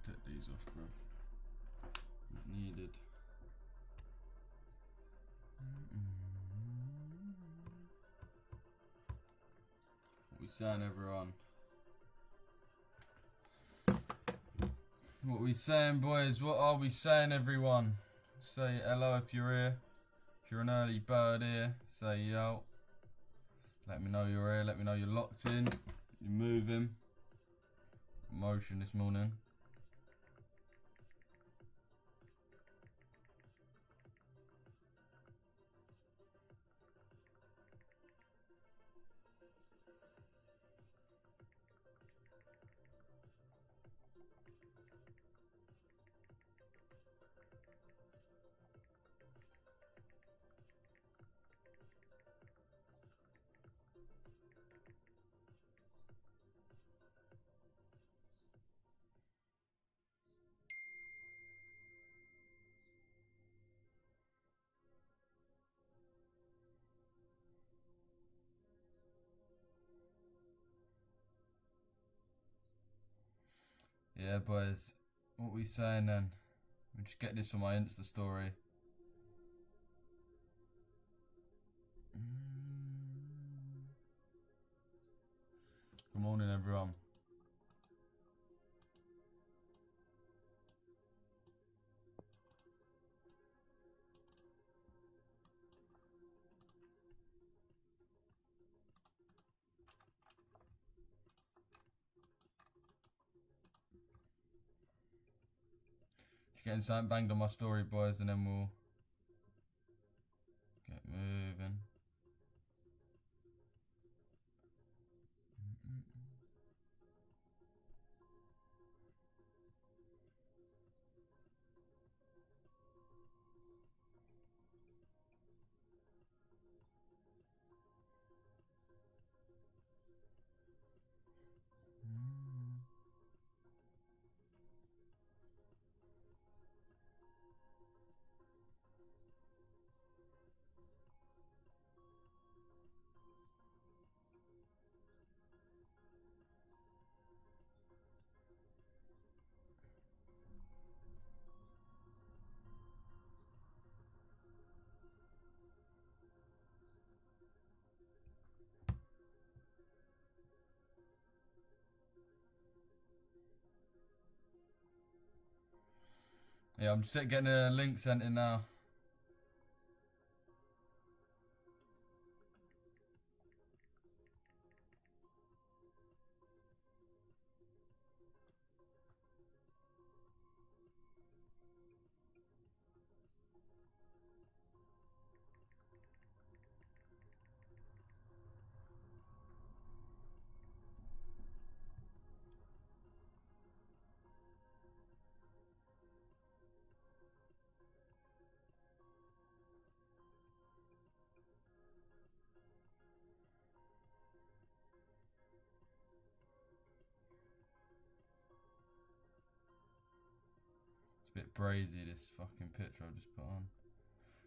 Take these off, bro. Needed. What we saying, everyone? What we saying, boys? What are we saying, everyone? Say hello if you're here. If you're an early bird here, say yo. Let me know you're here. Let me know you're locked in. You're moving. Motion this morning. Yeah, boys. What we saying then? We'll just get this on my Insta story. Good morning, everyone. Just getting something banged on my story, boys, and then we'll get moving. Yeah, I'm just getting a link sent in now. It's a bit brazy, this fucking picture I've just put on.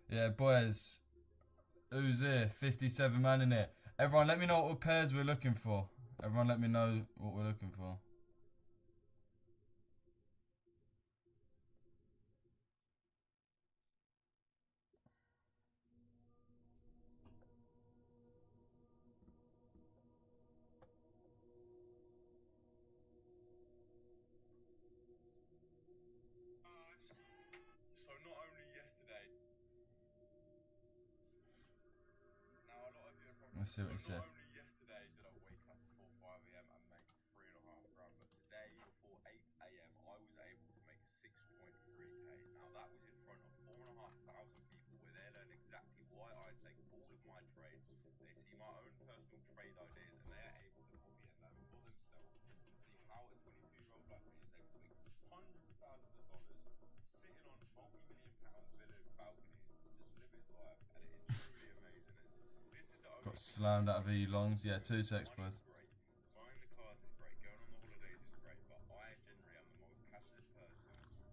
Yeah, boys. Who's here? 57 man in it. Everyone, let me know what pairs we're looking for. Everyone, let me know what we're looking for. So not only yesterday. Now a lot of you are probably. Let's see what he So said. not only yesterday did I wake up before 5 a.m. and make 3.5 grand, but today before 8 a.m. I was able to make 6.3k. Now that was in front of 4,500 people where they learned exactly why I take all of thousands of dollars, sitting on multi-million-pound villa balconies to just live his life, and it is truly amazing. This is the only Got thing slammed out of EU longs. Yeah, 2 secs, money's boys. great, buying the cars is great, going on the holidays is great, but I generally am the most passionate person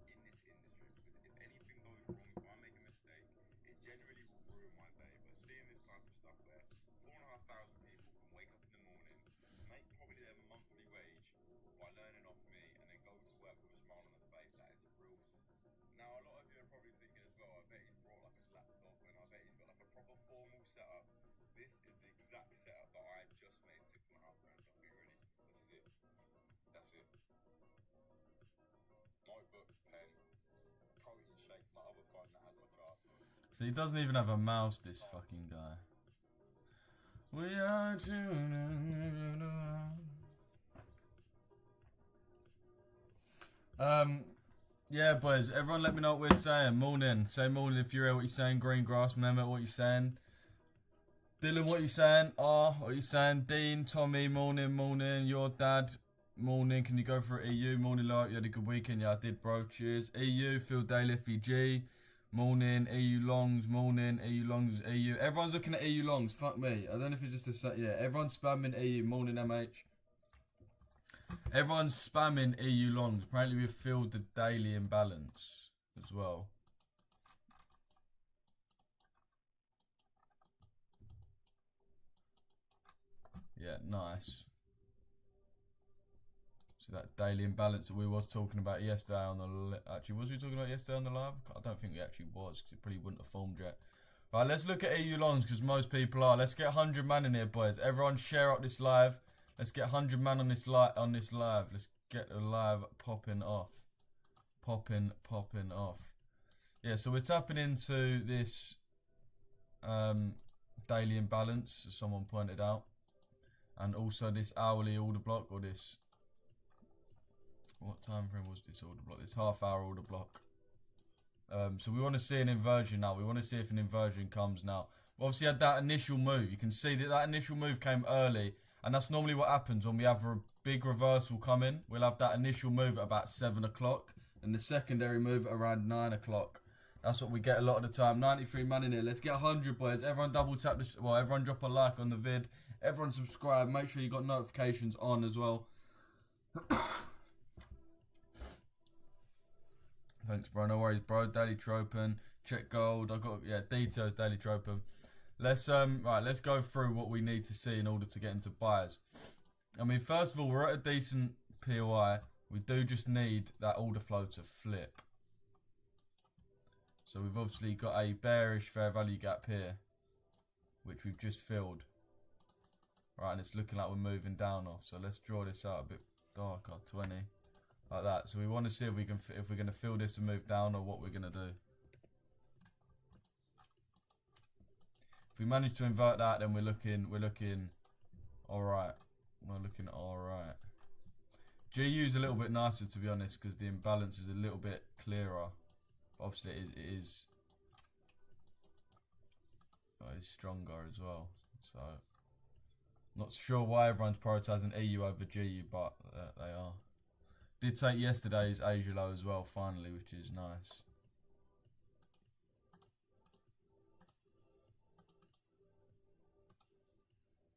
in this industry because if anything goes wrong, if I make a mistake, it generally will ruin my day. But seeing this type of stuff where 4,500 people can wake up in the morning, make probably their monthly wage by learning off me, and then go to work with a smile on their face, that is a real. Now, a lot of you are probably thinking as well, I bet he's brought like his laptop and I bet he's got like a proper formal setup. This is the exact setup that I just made £6.5 grand off. Are you ready? This is it. That's it. Notebook, pen, protein shake, my other phone that has my charts on. So he doesn't even have a mouse, this fucking guy. We are tuning. Yeah, boys. Everyone, let me know what we're saying. Morning. Say morning if you're here. What you saying? Green grass. Mehmet, what you saying? Dylan, what you saying? What you saying? Dean, Tommy, morning, morning. Your dad, morning. Can you go for it? EU, morning, like you had a good weekend. Yeah, I did, bro. Cheers. EU, Phil Daly, FEG. Morning, EU longs, morning, EU longs, EU. Everyone's looking at EU longs. Fuck me. I don't know if it's just a set. Yeah, everyone's spamming EU. Morning, MH. Everyone's spamming EU longs. Apparently, we've filled the daily imbalance as well. Yeah, nice. So that daily imbalance that we was talking about yesterday on the actually was we talking about yesterday on the live? I don't think we actually was because it probably wouldn't have formed yet. Right, let's look at EU longs because most people are. Let's get 100 man in here, boys. Everyone share up this live. Let's get 100 man on this live. Let's get the live popping off. Popping off. Yeah, so we're tapping into this daily imbalance, as someone pointed out. And also this hourly order block, or this... What time frame was this order block? This half-hour order block. So we want to see an inversion now. We want to see if an inversion comes now. We obviously had that initial move. You can see that that initial move came early. And that's normally what happens when we have a big reversal come in. We'll have that initial move at about 7 o'clock. And the secondary move at around 9 o'clock. That's what we get a lot of the time. 93 man in here. Let's get 100, boys. Everyone double tap this. Well, everyone drop a like on the vid. Everyone subscribe. Make sure you got notifications on as well. Thanks, bro. No worries, bro. Daily Tropin. Check gold. I got, yeah, details, Daily Tropin. Let's right, let's go through what we need to see in order to get into buyers. I mean, first of all, we're at a decent POI. We do just need that order flow to flip. So we've obviously got a bearish fair value gap here, which we've just filled. Right, and it's looking like we're moving down off. So let's draw this out a bit darker, 20, like that. So we want to see if we can, if we're going to fill this and move down, or what we're going to do. If we manage to invert that, then we're looking all right. We're looking all right. GU is a little bit nicer, to be honest, because the imbalance is a little bit clearer. Obviously, it is stronger as well. So, not sure why everyone's prioritising EU over GU, but they are. Did take yesterday's Asia low as well, finally, which is nice.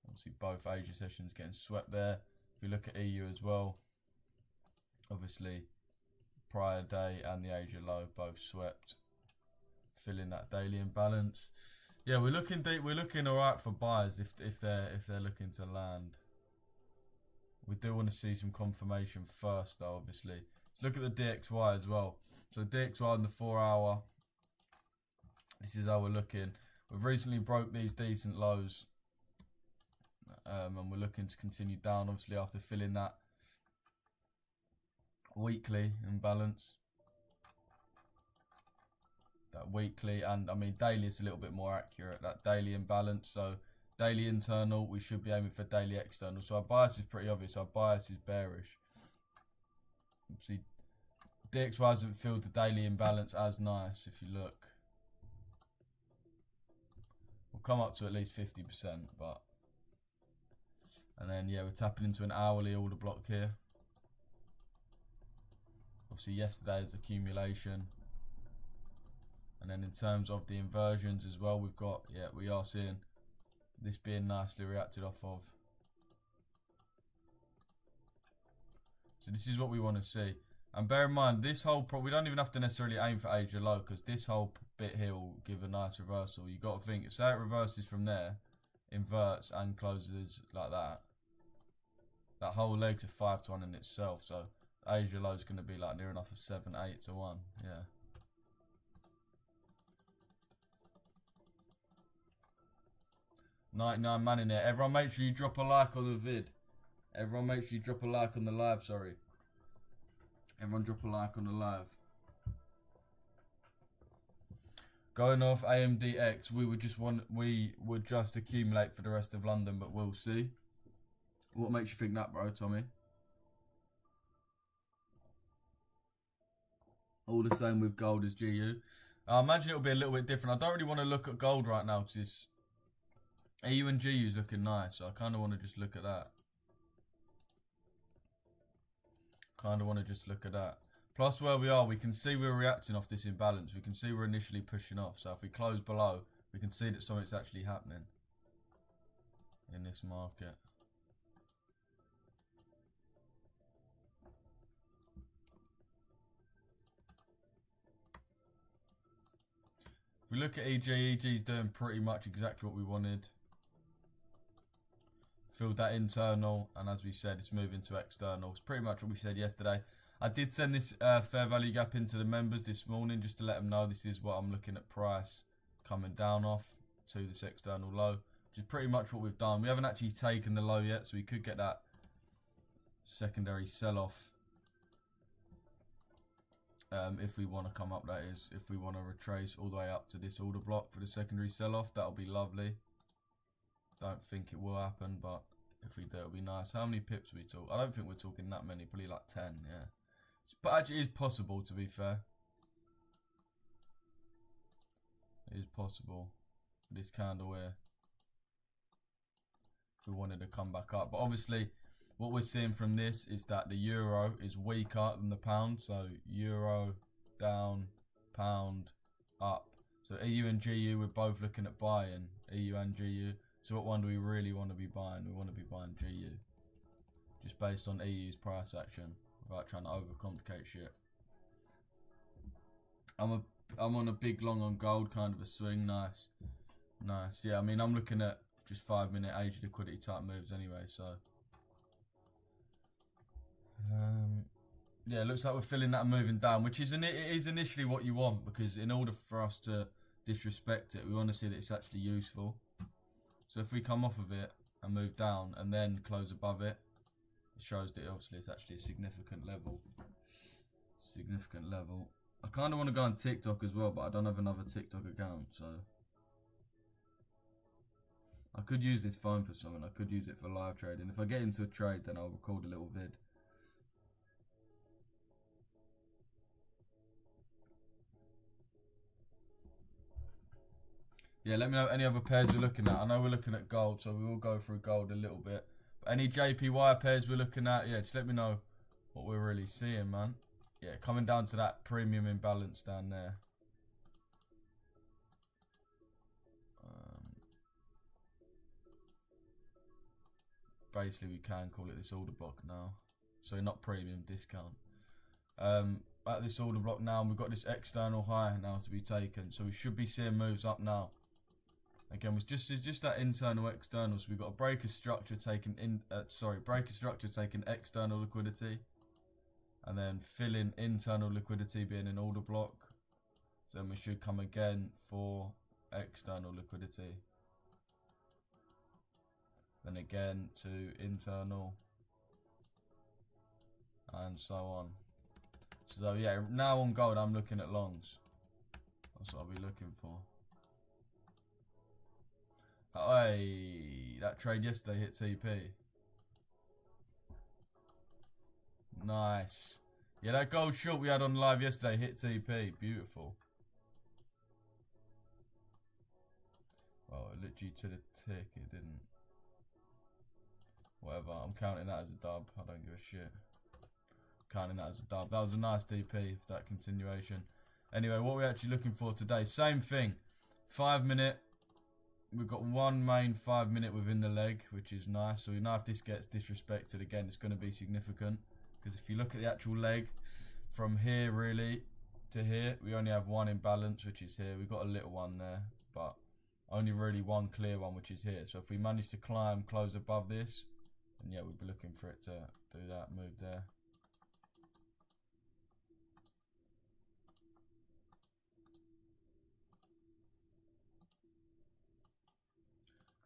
Obviously, both Asia sessions getting swept there. If you look at EU as well, obviously, prior day and the Asia low both swept, filling that daily imbalance. Yeah, we're looking deep. We're looking all right for buyers if they're looking to land. We do want to see some confirmation first, though. Obviously, let's look at the DXY as well. So DXY on the 4 hour. This is how we're looking. We've recently broke these decent lows. And we're looking to continue down, obviously, after filling that weekly imbalance. That weekly, and I mean daily is a little bit more accurate, that daily imbalance. So daily internal, we should be aiming for daily external. So our bias is pretty obvious. Our bias is bearish. See, DXY hasn't filled the daily imbalance as nice. If you look, we'll come up to at least 50%, but. And then, yeah, we're tapping into an hourly order block here. Of obviously yesterday's accumulation. And then in terms of the inversions as well, we've got, yeah, we are seeing this being nicely reacted off of. So this is what we want to see. And bear in mind, this whole, we don't even have to necessarily aim for Asia low, because this whole bit here will give a nice reversal. You've got to think, if say it reverses from there, inverts and closes like that, that whole leg's a 5 to 1 in itself. So Asia low is going to be like near enough a 7, 8 to 1. Yeah. $99 man in there. Everyone make sure you drop a like on the vid. Everyone make sure you drop a like on the live, sorry. Everyone drop a like on the live. Going off AMDX, we would just accumulate for the rest of London, but we'll see. What makes you think that, bro, Tommy? All the same with gold as GU. I imagine it'll be a little bit different. I don't really want to look at gold right now because it's EU and GU is looking nice, so I kind of want to just look at that. Plus where we are, we can see we're reacting off this imbalance. We can see we're initially pushing off. So if we close below, we can see that something's actually happening in this market. If we look at EG is doing pretty much exactly what we wanted. Filled that internal, and as we said, it's moving to external. It's pretty much what we said yesterday. I did send this fair value gap into the members this morning just to let them know this is what I'm looking at price coming down off to this external low, which is pretty much what we've done. We haven't actually taken the low yet, so we could get that secondary sell-off if we want to come up, that is. If we want to retrace all the way up to this order block for the secondary sell-off, that'll be lovely. Don't think it will happen, but if we do, it'll be nice. How many pips we talk? I don't think we're talking that many, probably like 10, yeah. But actually, it is possible, to be fair. It is possible. This candle here, if we wanted to come back up. But obviously, what we're seeing from this is that the euro is weaker than the pound. So euro down, pound up. So EU and GU, we're both looking at buying EU and GU. So what one do we really want to be buying? We want to be buying GU. Just based on EU's price action, without trying to overcomplicate shit. I'm on a big long on gold, kind of a swing. Nice. Yeah, I mean, I'm looking at just 5-minute age liquidity type moves anyway, so yeah, it looks like we're filling that and moving down, which is it is initially what you want, because in order for us to disrespect it, we want to see that it's actually useful. So if we come off of it and move down and then close above it, it shows that obviously it's actually a significant level. I kind of want to go on TikTok as well, but I don't have another TikTok account, so I could use this phone for something. I could use it for live trading. If I get into a trade, then I'll record a little vid. Yeah, let me know any other pairs you're looking at. I know we're looking at gold, so we will go through gold a little bit. But any JPY pairs we're looking at, yeah, just let me know what we're really seeing, man. Yeah, coming down to that premium imbalance down there. Basically, we can call it this order block now. So not premium, discount. At this order block now, and we've got this external high now to be taken. So we should be seeing moves up now. Again, it's just that internal external. So we've got a breaker structure taking taking external liquidity, and then filling internal liquidity being an order block. So then we should come again for external liquidity. Then again to internal, and so on. So yeah, now on gold I'm looking at longs. That's what I'll be looking for. Hey, that trade yesterday hit TP. Nice. Yeah, that gold short we had on live yesterday hit TP. Beautiful. Well, literally to the tick, it didn't. Whatever, I'm counting that as a dub. I don't give a shit. counting that as a dub. That was a nice TP for that continuation. Anyway, what we're actually looking for today, same thing. 5 minute. We've got one main 5 minute within the leg, which is nice. So we know if this gets disrespected again, it's going to be significant. Because if you look at the actual leg, from here really to here, we only have one imbalance, which is here. We've got a little one there, but only really one clear one, which is here. So if we manage to climb close above this, then yeah, we'll be looking for it to do that move there.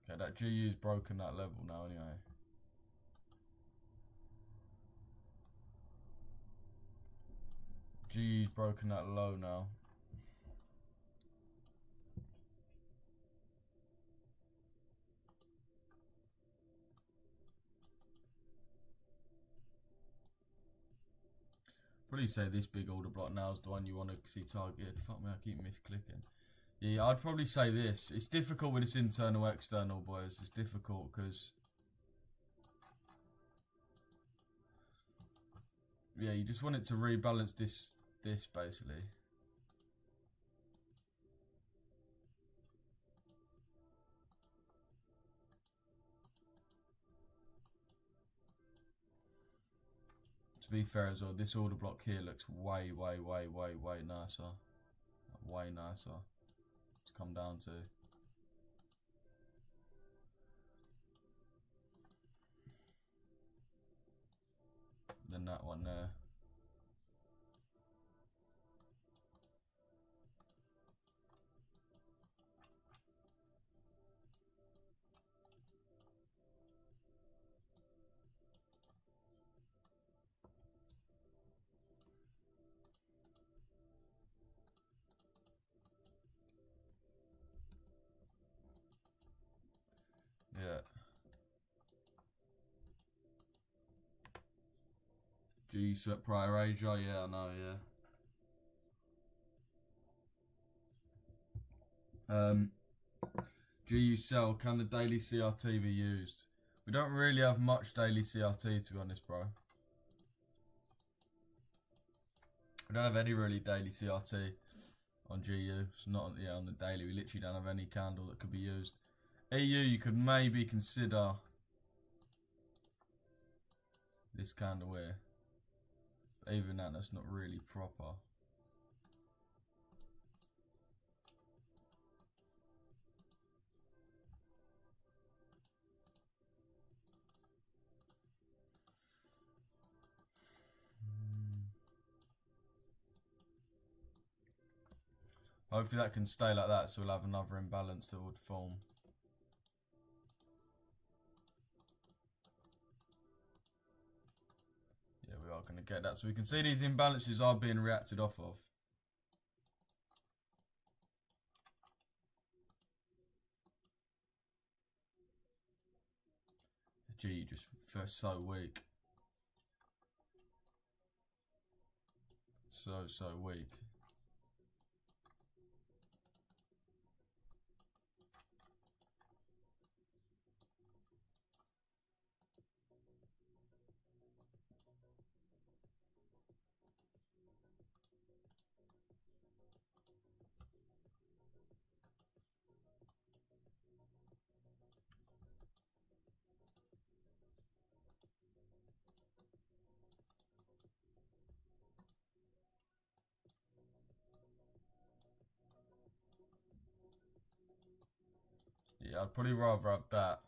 Okay, that GU's broken that level now anyway. GU's broken that low now. Probably say this big order block now is the one you want to see targeted. Fuck me, I keep misclicking. Yeah, I'd probably say this. It's difficult with this internal external, boys. It's difficult because yeah, you just want it to rebalance this basically. To be fair as well, this order block here looks way nicer. Way nicer. To come down to. Than that one there. Yeah. G swept prior Asia, yeah, I know, yeah. GU sell, can the daily CRT be used? We don't really have much daily CRT, to be honest, bro. We don't have any really daily CRT on GU. It's not on the daily. We literally don't have any candle that could be used. EU, you could maybe consider this candle here. But even that's not really proper. Hopefully that can stay like that, so we'll have another imbalance that would form. Yeah, we are going to get that. So we can see these imbalances are being reacted off of. Gee, just feels so weak. So weak. Yeah, I'd probably rather have that.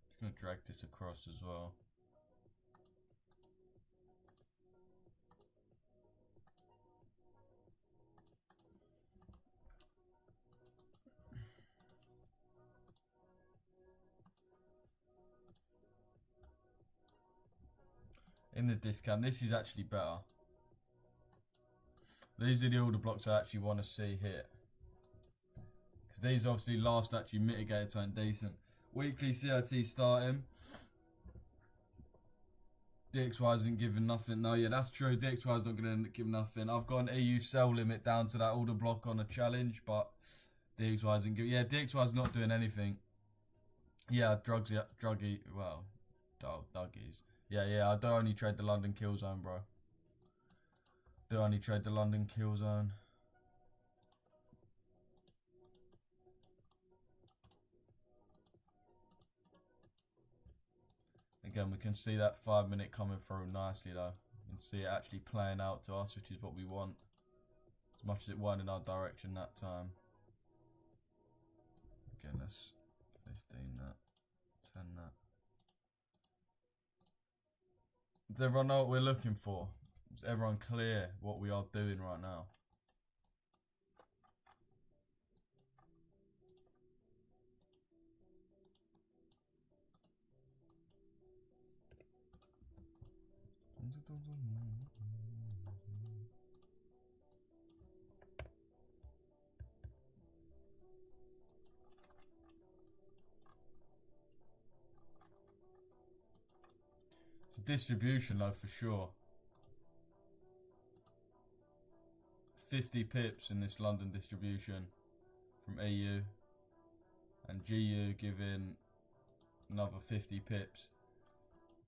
Just gonna drag this across as well. In the discount, this is actually better. These are the order blocks I actually want to see hit. Because these obviously last actually mitigated something decent. Weekly CRT starting. DXY isn't giving nothing. No, yeah, that's true. DXY is not going to give nothing. I've got an EU sell limit down to that order block on a challenge, but DXY isn't giving. Yeah, DXY is not doing anything. Yeah, druggy. Well, Duggies. Yeah, I do only trade the London kill zone, bro. Do only trade the London kill zone. Again, we can see that 5 minute coming through nicely though. You can see it actually playing out to us, which is what we want. As much as it went in our direction that time. Again, that's 15 that, 10 that. Does everyone know what we're looking for? Is everyone clear what we are doing right now? It's a distribution though for sure. 50 pips in this London distribution from EU, and GU giving another 50 pips.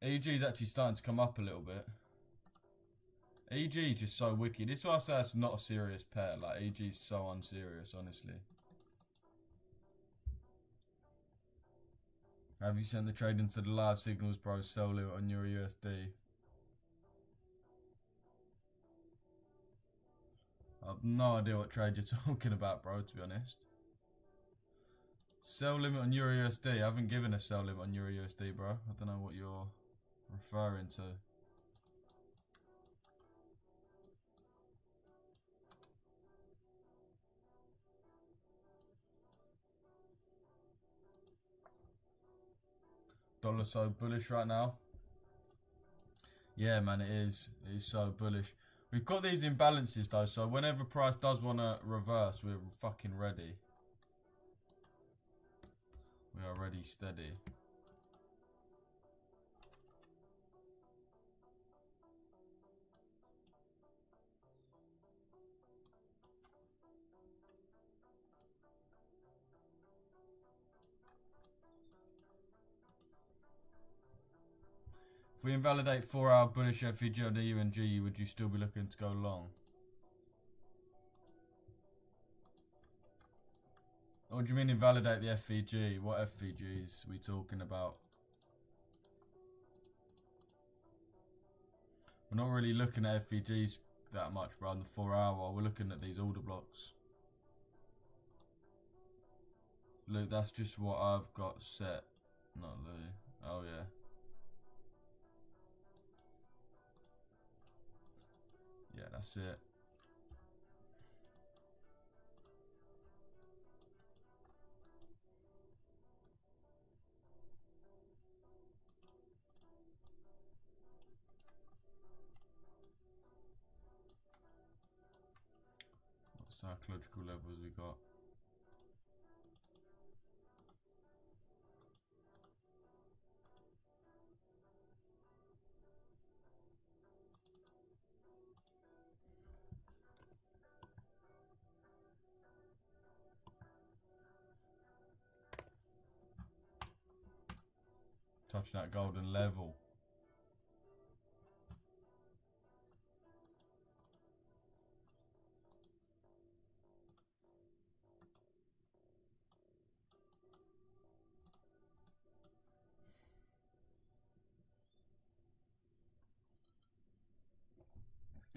EG is actually starting to come up a little bit. EG is just so wicked. This is why I say it's not a serious pair. Like, EG is so unserious, honestly. Have you sent the trade into the live signals, bro? Sell it on your USD. I have no idea what trade you're talking about, bro, to be honest. Sell limit on Euro USD. I haven't given a sell limit on Euro USD, bro. I don't know what you're referring to. Dollar so bullish right now. Yeah, man, it is. It is so bullish. We've got these imbalances though, so whenever price does want to reverse, we're fucking ready. We are ready, steady. If we invalidate 4-hour bullish FVG on the UNG, would you still be looking to go long? What do you mean invalidate the FVG? What FVGs are we talking about? We're not really looking at FVGs that much, bro, on the 4-hour. We're looking at these order blocks. Look, that's just what I've got set. Not Louis. Oh, yeah. Yeah, that's it. What psychological levels we got? Touching that golden level.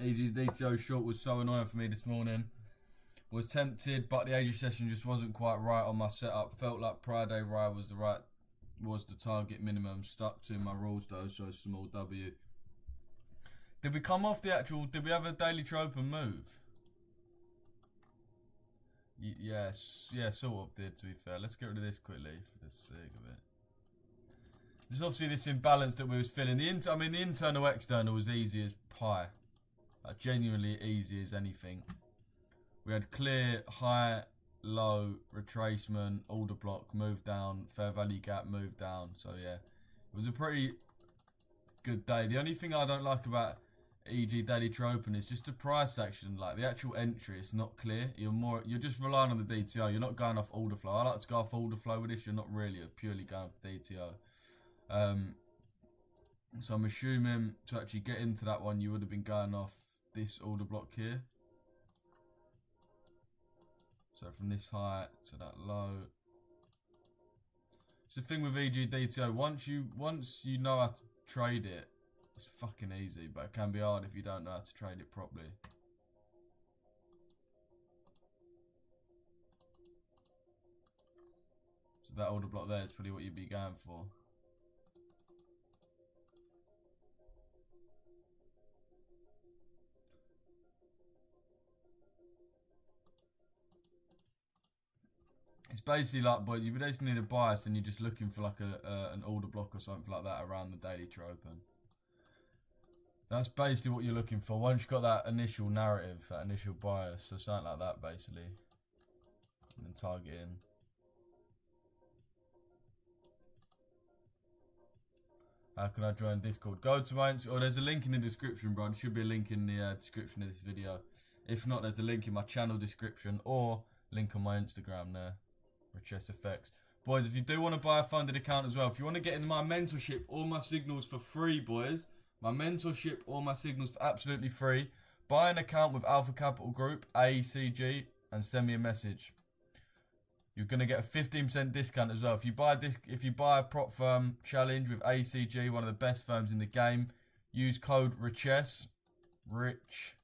EGDTO short was so annoying for me this morning. Was tempted, but the AG session just wasn't quite right on my setup. Felt like Friday ride was the target minimum. Stuck to my rules though, so small W. Did we come off the actual? Did we have a daily trope and move? Yes, yeah, sort of did. To be fair, let's get rid of this quickly for the sake of it. There's obviously this imbalance that we was feeling. The internal external was easy as pie. Like, genuinely easy as anything. We had clear, high, low, retracement, order block, move down, fair value gap, move down. So yeah, it was a pretty good day. The only thing I don't like about EG Daily Tropen is just the price action. Like the actual entry, it's not clear. You're just relying on the DTO. You're not going off order flow. I like to go off order flow with this. You're not really. You're purely going off DTO. So I'm assuming to actually get into that one, you would have been going off this order block here. So from this height to that low. It's the thing with EGDTO. Once you know how to trade it, it's fucking easy. But it can be hard if you don't know how to trade it properly. So that order block there is probably what you'd be going for. It's basically like, boys, you basically need a bias and you're just looking for like an order block or something like that around the daily to open. That's basically what you're looking for. Once you've got that initial narrative, that initial bias, so something like that basically. And then target in. How can I join Discord? Go to my Instagram, or there's a link in the description, bro. There should be a link in the description of this video. If not, there's a link in my channel description or link on my Instagram there. RichessFX. Boys, if you do want to buy a funded account as well, if you want to get into my mentorship or my signals for free, boys, my mentorship or my signals for absolutely free, buy an account with Alpha Capital Group, AECG, and send me a message. You're going to get a 15% discount as well. If you buy a prop firm challenge with AECG, one of the best firms in the game, use code RICHESS, Rich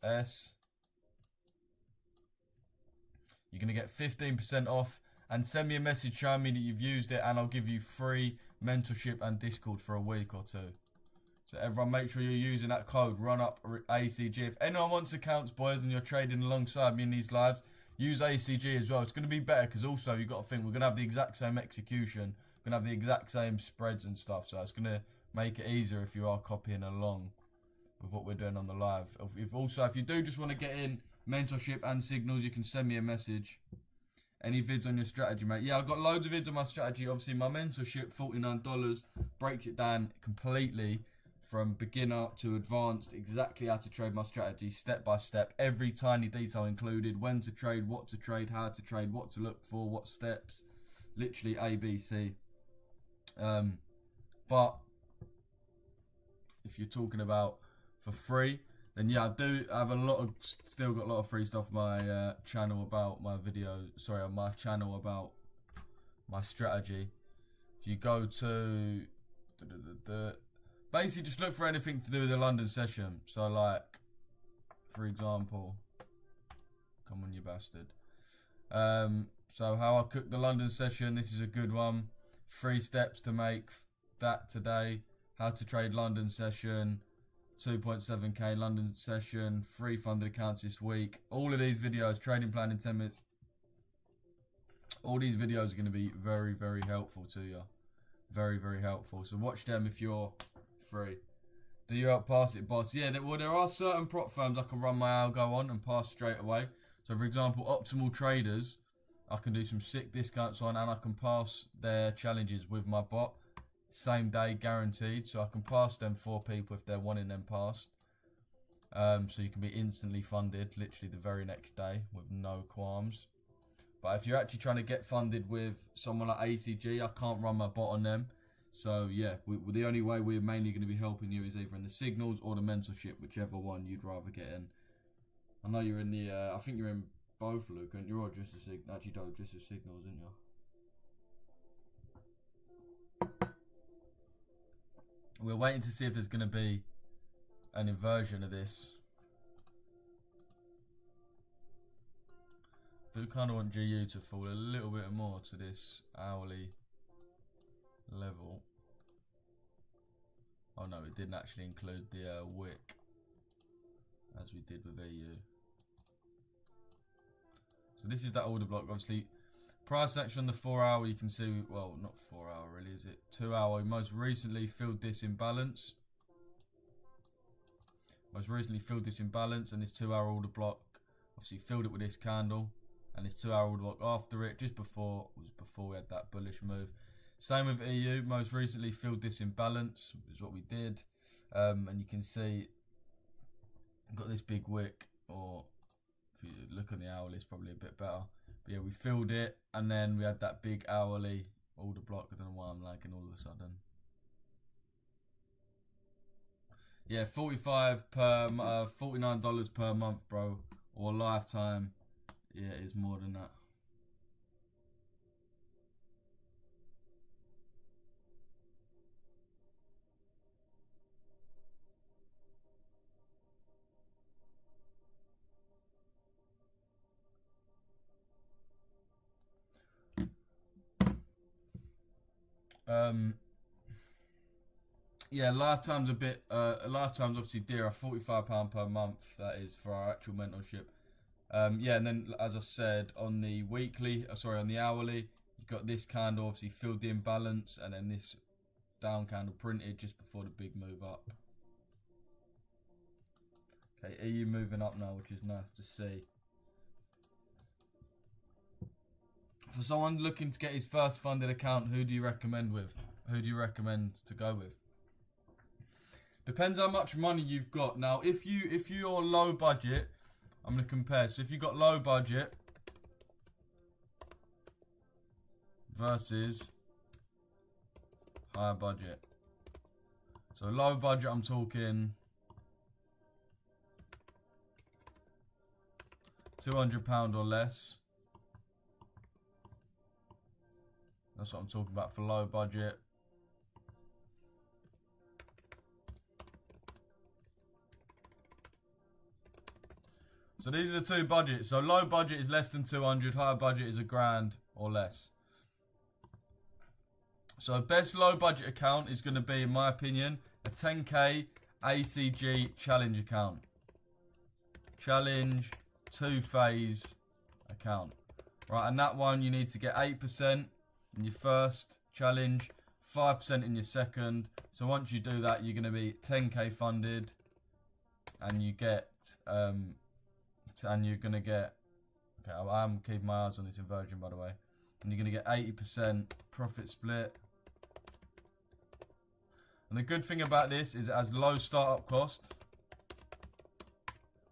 S. You're going to get 15% off, and send me a message showing me that you've used it, and I'll give you free mentorship and Discord for a week or two. So everyone, make sure you're using that code RUNUP_ACG. If anyone wants accounts, boys, and you're trading alongside me in these lives, use ACG as well. It's going to be better because also you've got to think we're going to have the exact same execution. We're going to have the exact same spreads and stuff. So it's going to make it easier if you are copying along with what we're doing on the live. If you do just want to get in mentorship and signals, you can send me a message. Any vids on your strategy, mate? Yeah, I've got loads of vids on my strategy. Obviously, my mentorship, $49, breaks it down completely from beginner to advanced, exactly how to trade my strategy, step by step, every tiny detail included, when to trade, what to trade, how to trade, what to look for, what steps, literally A, B, C. But if you're talking about for free, then yeah, I do have still got a lot of free stuff on my channel about my on my channel about my strategy. If you go to basically just look for anything to do with the London session. So like, for example, come on you bastard. So how I cook the London session, this is a good one. 3 steps to make that today. How to trade London session. 2.7k London session, 3 funded accounts this week. All of these videos, trading plan in 10 minutes. All these videos are going to be very, very helpful to you. Very, very helpful. So watch them if you're free. Do you outpass it, boss? Yeah, there are certain prop firms I can run my algo on and pass straight away. So for example, Optimal Traders, I can do some sick discounts on, and I can pass their challenges with my bot. Same day guaranteed, so I can pass them 4 people if they're wanting them passed. So you can be instantly funded literally the very next day with no qualms. But if you're actually trying to get funded with someone like ACG, I can't run my bot on them. So yeah, the only way we're mainly going to be helping you is either in the signals or the mentorship, whichever one you'd rather get in. I know you're in the I think you're in both, Luke, and you're all just a actually don't just a signals, didn't you? We're waiting to see if there's going to be an inversion of this. I do kind of want GU to fall a little bit more to this hourly level. Oh no, it didn't actually include the wick as we did with EU. So this is that order block, obviously. Price action on the 4 hour, you can see, well, not 4 hour really, is it? 2 hour, we most recently filled this imbalance. Most recently filled this imbalance, and this 2 hour order block, obviously filled it with this candle, and this 2 hour order block after it, just before we had that bullish move. Same with EU, most recently filled this imbalance, is what we did. And you can see, got this big wick, or if you look on the hourly, it's probably a bit better. But yeah, we filled it, and then we had that big hourly order block. I don't know why I'm lagging all of a sudden. Yeah, $49 per month, bro, or lifetime. Yeah, it's more than that. Yeah, lifetime's a bit. Lifetime's obviously dearer. £45 per month. That is for our actual mentorship. Yeah, and then as I said, on the weekly, on the hourly, you've got this candle obviously filled the imbalance, and then this down candle printed just before the big move up. Okay, EU moving up now, which is nice to see. For someone looking to get his first funded account, who do you recommend with? Who do you recommend to go with? Depends how much money you've got. Now, if you're low budget, I'm going to compare. So if you've got low budget versus higher budget. So low budget, I'm talking £200 or less. That's what I'm talking about for low budget. So these are the two budgets. So low budget is less than 200, higher budget is £1,000 or less. So best low budget account is going to be, in my opinion, a 10k ACG challenge account. Challenge 2-phase account. Right, and that one you need to get 8% in your first challenge, 5% in your second. So once you do that, you're going to be 10k funded, and you get and you're going to get, okay, I'm keeping my eyes on this inversion, by the way, and you're going to get 80% profit split. And the good thing about this is it has low startup cost,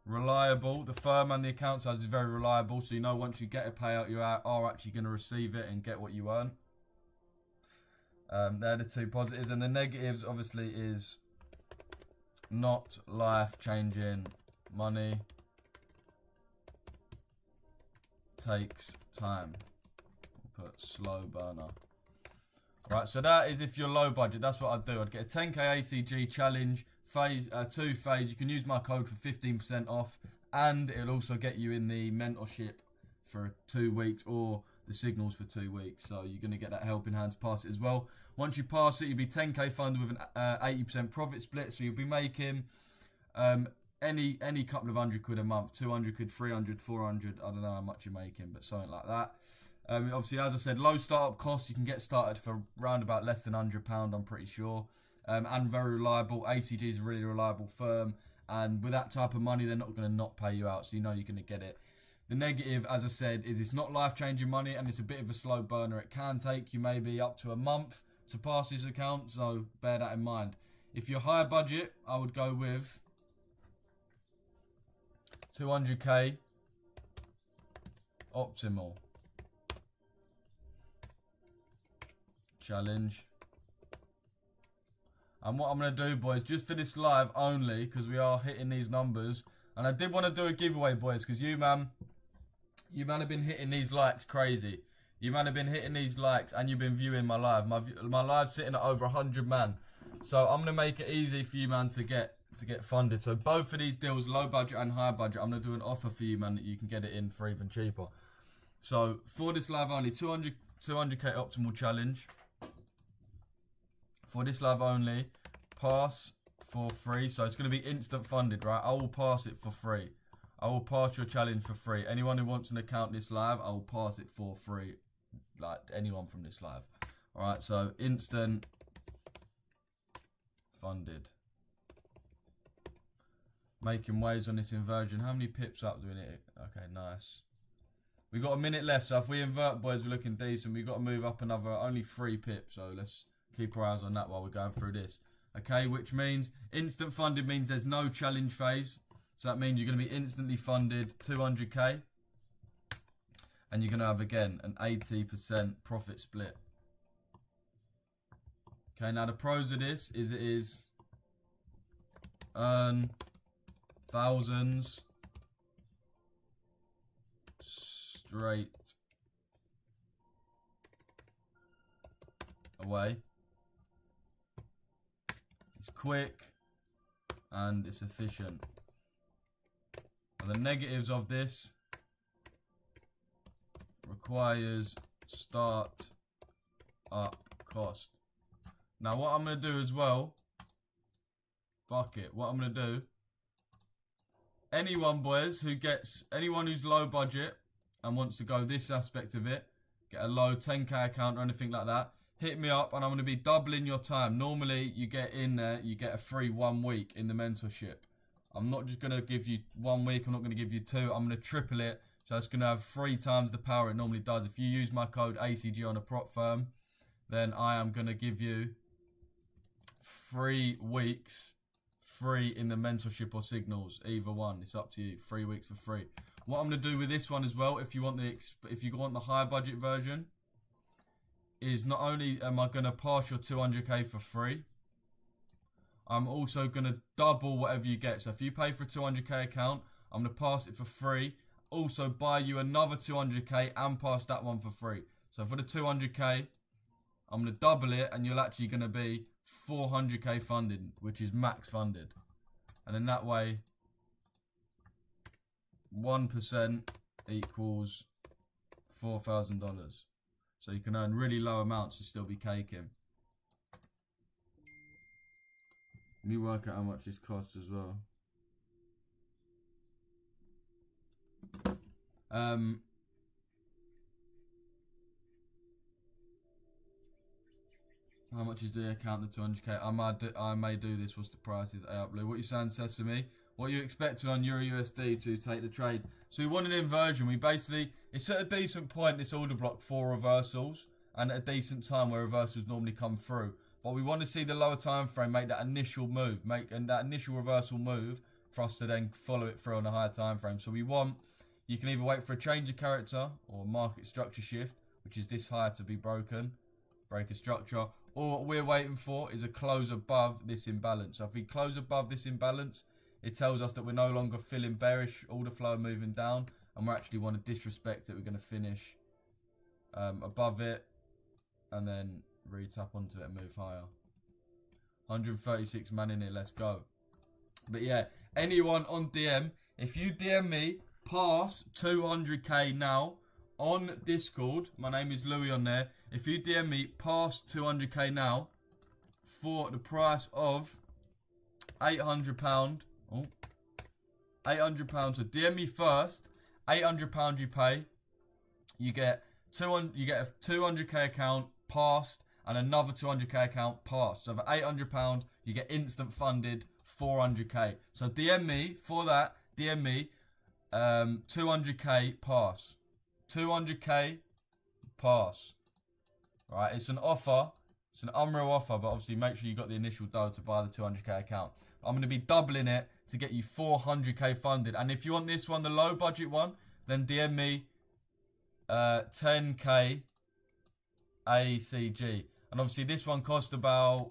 reliable. The firm and the account size is very reliable, so you know once you get a payout, you are actually going to receive it and get what you earn. They're the two positives, and the negatives obviously is not life-changing money. Takes time. We'll put slow burner. Right, so that is if you're low budget. That's what I'd do. I'd get a 10k ACG challenge phase, 2-phase. You can use my code for 15% off, and it'll also get you in the mentorship for 2 weeks, or the signals for 2 weeks. So you're going to get that helping hand to pass it as well. Once you pass it, you'll be 10k funded with an 80% profit split. So you'll be making any couple of £100 a month, 200 quid, 300, 400. I don't know how much you're making, but something like that. Obviously, as I said, low startup costs. You can get started for round about less than £100, I'm pretty sure. And very reliable. ACG is a really reliable firm. And with that type of money, they're not going to not pay you out. So you know you're going to get it. The negative, as I said, is it's not life-changing money, and it's a bit of a slow burner. It can take you maybe up to a month to pass this account. So bear that in mind. If you're higher budget, I would go with 200k optimal challenge. And what I'm going to do, boys, just for this live only, because we are hitting these numbers, and I did want to do a giveaway, boys, because you man have been hitting these likes crazy. You man have been hitting these likes, and you've been viewing my live. My live's sitting at over 100 man. So I'm going to make it easy for you, man, to get funded. So both of these deals, low budget and high budget, I'm going to do an offer for you, man, that you can get it in for even cheaper. So for this live only, 200k optimal challenge. For this live only, pass for free. So it's going to be instant funded, right? I will pass it for free. I will pass your challenge for free. Anyone who wants an account this live, I will pass it for free. Like anyone from this live. Alright, so instant funded. Making waves on this inversion. How many pips up doing it? Okay, nice. We've got a minute left, so if we invert, boys, we're looking decent. We've got to move up another, only 3 pips, so let's keep our eyes on that while we're going through this. Okay, which means instant funded means there's no challenge phase. So that means you're going to be instantly funded 200k. And you're going to have, again, an 80% profit split. Okay, now the pros of this is it is earn thousands straight away. It's quick and it's efficient. And the negatives of this: requires start up cost. Now what I'm going to do as well, fuck it, what I'm going to do, anyone boys anyone who's low budget and wants to go this aspect of it, get a low 10k account or anything like that, hit me up and I'm going to be doubling your time. Normally you get in there, you get a free 1 week in the mentorship. I'm not just going to give you 1 week, I'm not going to give you 2, I'm going to triple it. So it's going to have 3 times the power it normally does. If you use my code ACG on a prop firm, then I am going to give you 3 weeks free in the mentorship or signals, either one. It's up to you. 3 weeks for free. What I'm going to do with this one as well, if you want the high budget version, is not only am I going to pass your 200k for free, I'm also going to double whatever you get. So if you pay for a 200k account, I'm going to pass it for free. Also buy you another 200k and pass that one for free. So for the 200k, I'm going to double it and you're actually going to be 400k funded, which is max funded. And in that way, 1% equals $4,000. So you can earn really low amounts and still be caking. Let me work out how much this costs as well. How much is the account, the 200k? I may do this. What's the prices? Blue. What you saying, Sesame? What you expecting on Euro USD to take the trade? So we want an inversion. It's at a decent point, this order block, for reversals, and at a decent time where reversals normally come through. But we want to see the lower time frame make that initial move, and that initial reversal move for us to then follow it through on a higher time frame. So you can either wait for a change of character or market structure shift, which is this higher to be broken, break a structure, or what we're waiting for is a close above this imbalance. So if we close above this imbalance, it tells us that we're no longer feeling bearish, order flow moving down, and we actually want to disrespect it. We're going to finish above it and then re-tap onto it and move higher. 136 man in it, let's go. But yeah, anyone on DM, if you DM me past 200k now on Discord, my name is Louis on there. If you DM me past 200k now for the price of £800, oh, £800. So DM me first, £800 you pay. You get a 200k account passed and another 200k account passed. So for £800, you get instant funded 400k. So DM me for that. DM me 200k pass. 200k pass. Right, it's an offer. It's an unreal offer, but obviously make sure you got the initial dough to buy the 200k account. I'm going to be doubling it to get you 400k funded. And if you want this one, the low budget one, then DM me 10k ACG. And obviously this one cost about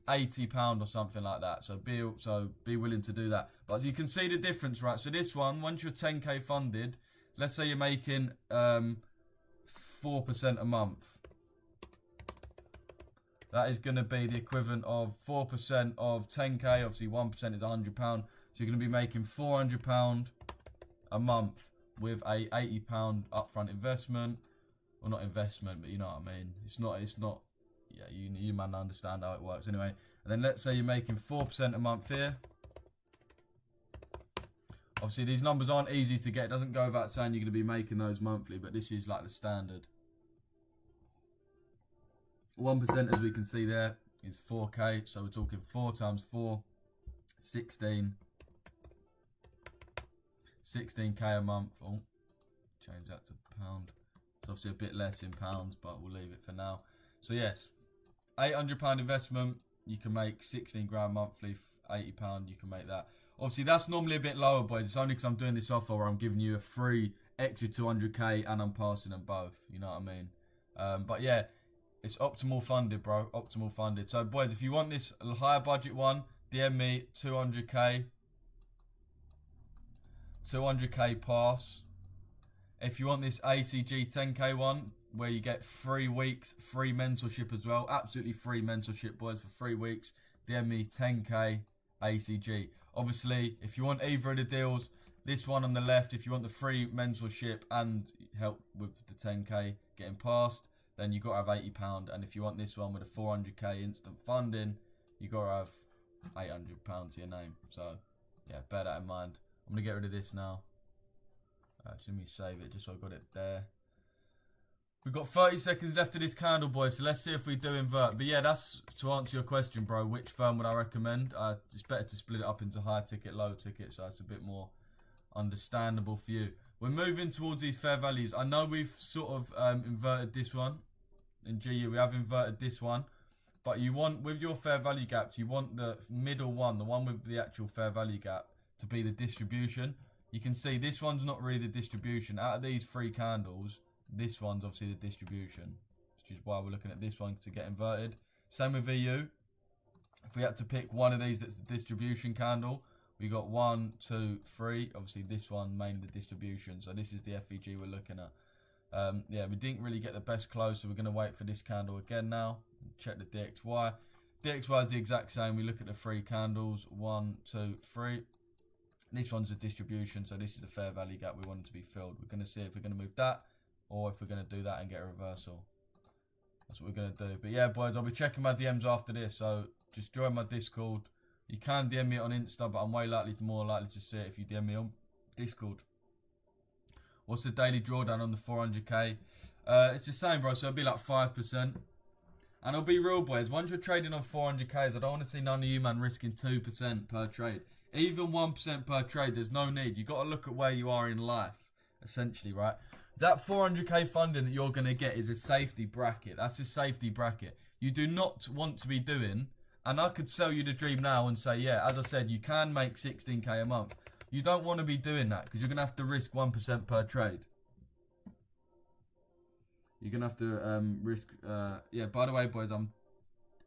£80 or something like that. So be willing to do that. But as you can see the difference, right? So this one, once you're 10k funded, let's say you're making 4% a month. That is going to be the equivalent of 4% of 10k. Obviously 1% is £100. So you're going to be making £400 a month with a £80 upfront investment. Well, not investment, but you know what I mean. It's not. Yeah, you man understand how it works anyway. And then let's say you're making 4% a month here. Obviously these numbers aren't easy to get. It doesn't go without saying you're going to be making those monthly, but this is like the standard. 1%, as we can see there, is 4k. So we're talking 4 times 4, 16. 16k a month. Oh, change that to pound. It's obviously a bit less in pounds, but we'll leave it for now. So yes, £800 investment, you can make 16 grand monthly. £80, you can make that. Obviously that's normally a bit lower, boys. It's only because I'm doing this offer where I'm giving you a free extra 200k and I'm passing them both. You know what I mean? But yeah, it's optimal funded, bro. Optimal funded. So boys, if you want this higher budget one, DM me 200k. 200k pass. If you want this ACG 10k one, where you get 3 weeks free mentorship as well, absolutely free mentorship, boys, for 3 weeks, DM me 10k ACG. Obviously, if you want either of the deals, this one on the left, if you want the free mentorship and help with the 10k getting passed, then you got to have £80. And if you want this one with a 400k instant funding, you got to have £800 to your name. So yeah, bear that in mind. I'm gonna get rid of this now. Actually, let me save it just so I got it there. We've got 30 seconds left of this candle, boys, so let's see if we do invert. But yeah, that's to answer your question, bro. Which firm would I recommend? It's better to split it up into high ticket, low ticket, so it's a bit more understandable for you. We're moving towards these fair values. I know we've sort of inverted this one. In GU, we have inverted this one. But you want, with your fair value gaps, you want the middle one, the one with the actual fair value gap, to be the distribution. You can see this one's not really the distribution. Out of these 3 candles, this one's obviously the distribution, which is why we're looking at this one to get inverted. Same with VU. If we had to pick one of these that's the distribution candle, we got 1, 2, 3. Obviously this one mainly the distribution, so this is the FVG we're looking at. Yeah, we didn't really get the best close, so we're going to wait for this candle again now. Check the DXY. DXY is the exact same. We look at the 3 candles, 1, 2, 3. This one's a distribution, so this is the fair value gap we want it to be filled. We're going to see if we're going to move that, or if we're going to do that and get a reversal. That's what we're going to do. But yeah, boys, I'll be checking my DMs after this, so just join my Discord. You can DM me on Insta, but I'm more likely to see it if you DM me on Discord. What's the daily drawdown on the 400k? It's the same, bro, so it'll be like 5%. And I'll be real, boys, once you're trading on 400ks, I don't want to see none of you, man, risking 2% per trade. Even 1% per trade, there's no need. You've got to look at where you are in life, essentially, right? That 400k funding that you're going to get is a safety bracket. That's a safety bracket. You do not want to be doing, and I could sell you the dream now and say, yeah, as I said, you can make 16k a month. You don't want to be doing that because you're going to have to risk 1% per trade. You're going to have to risk, yeah, by the way, boys, I'm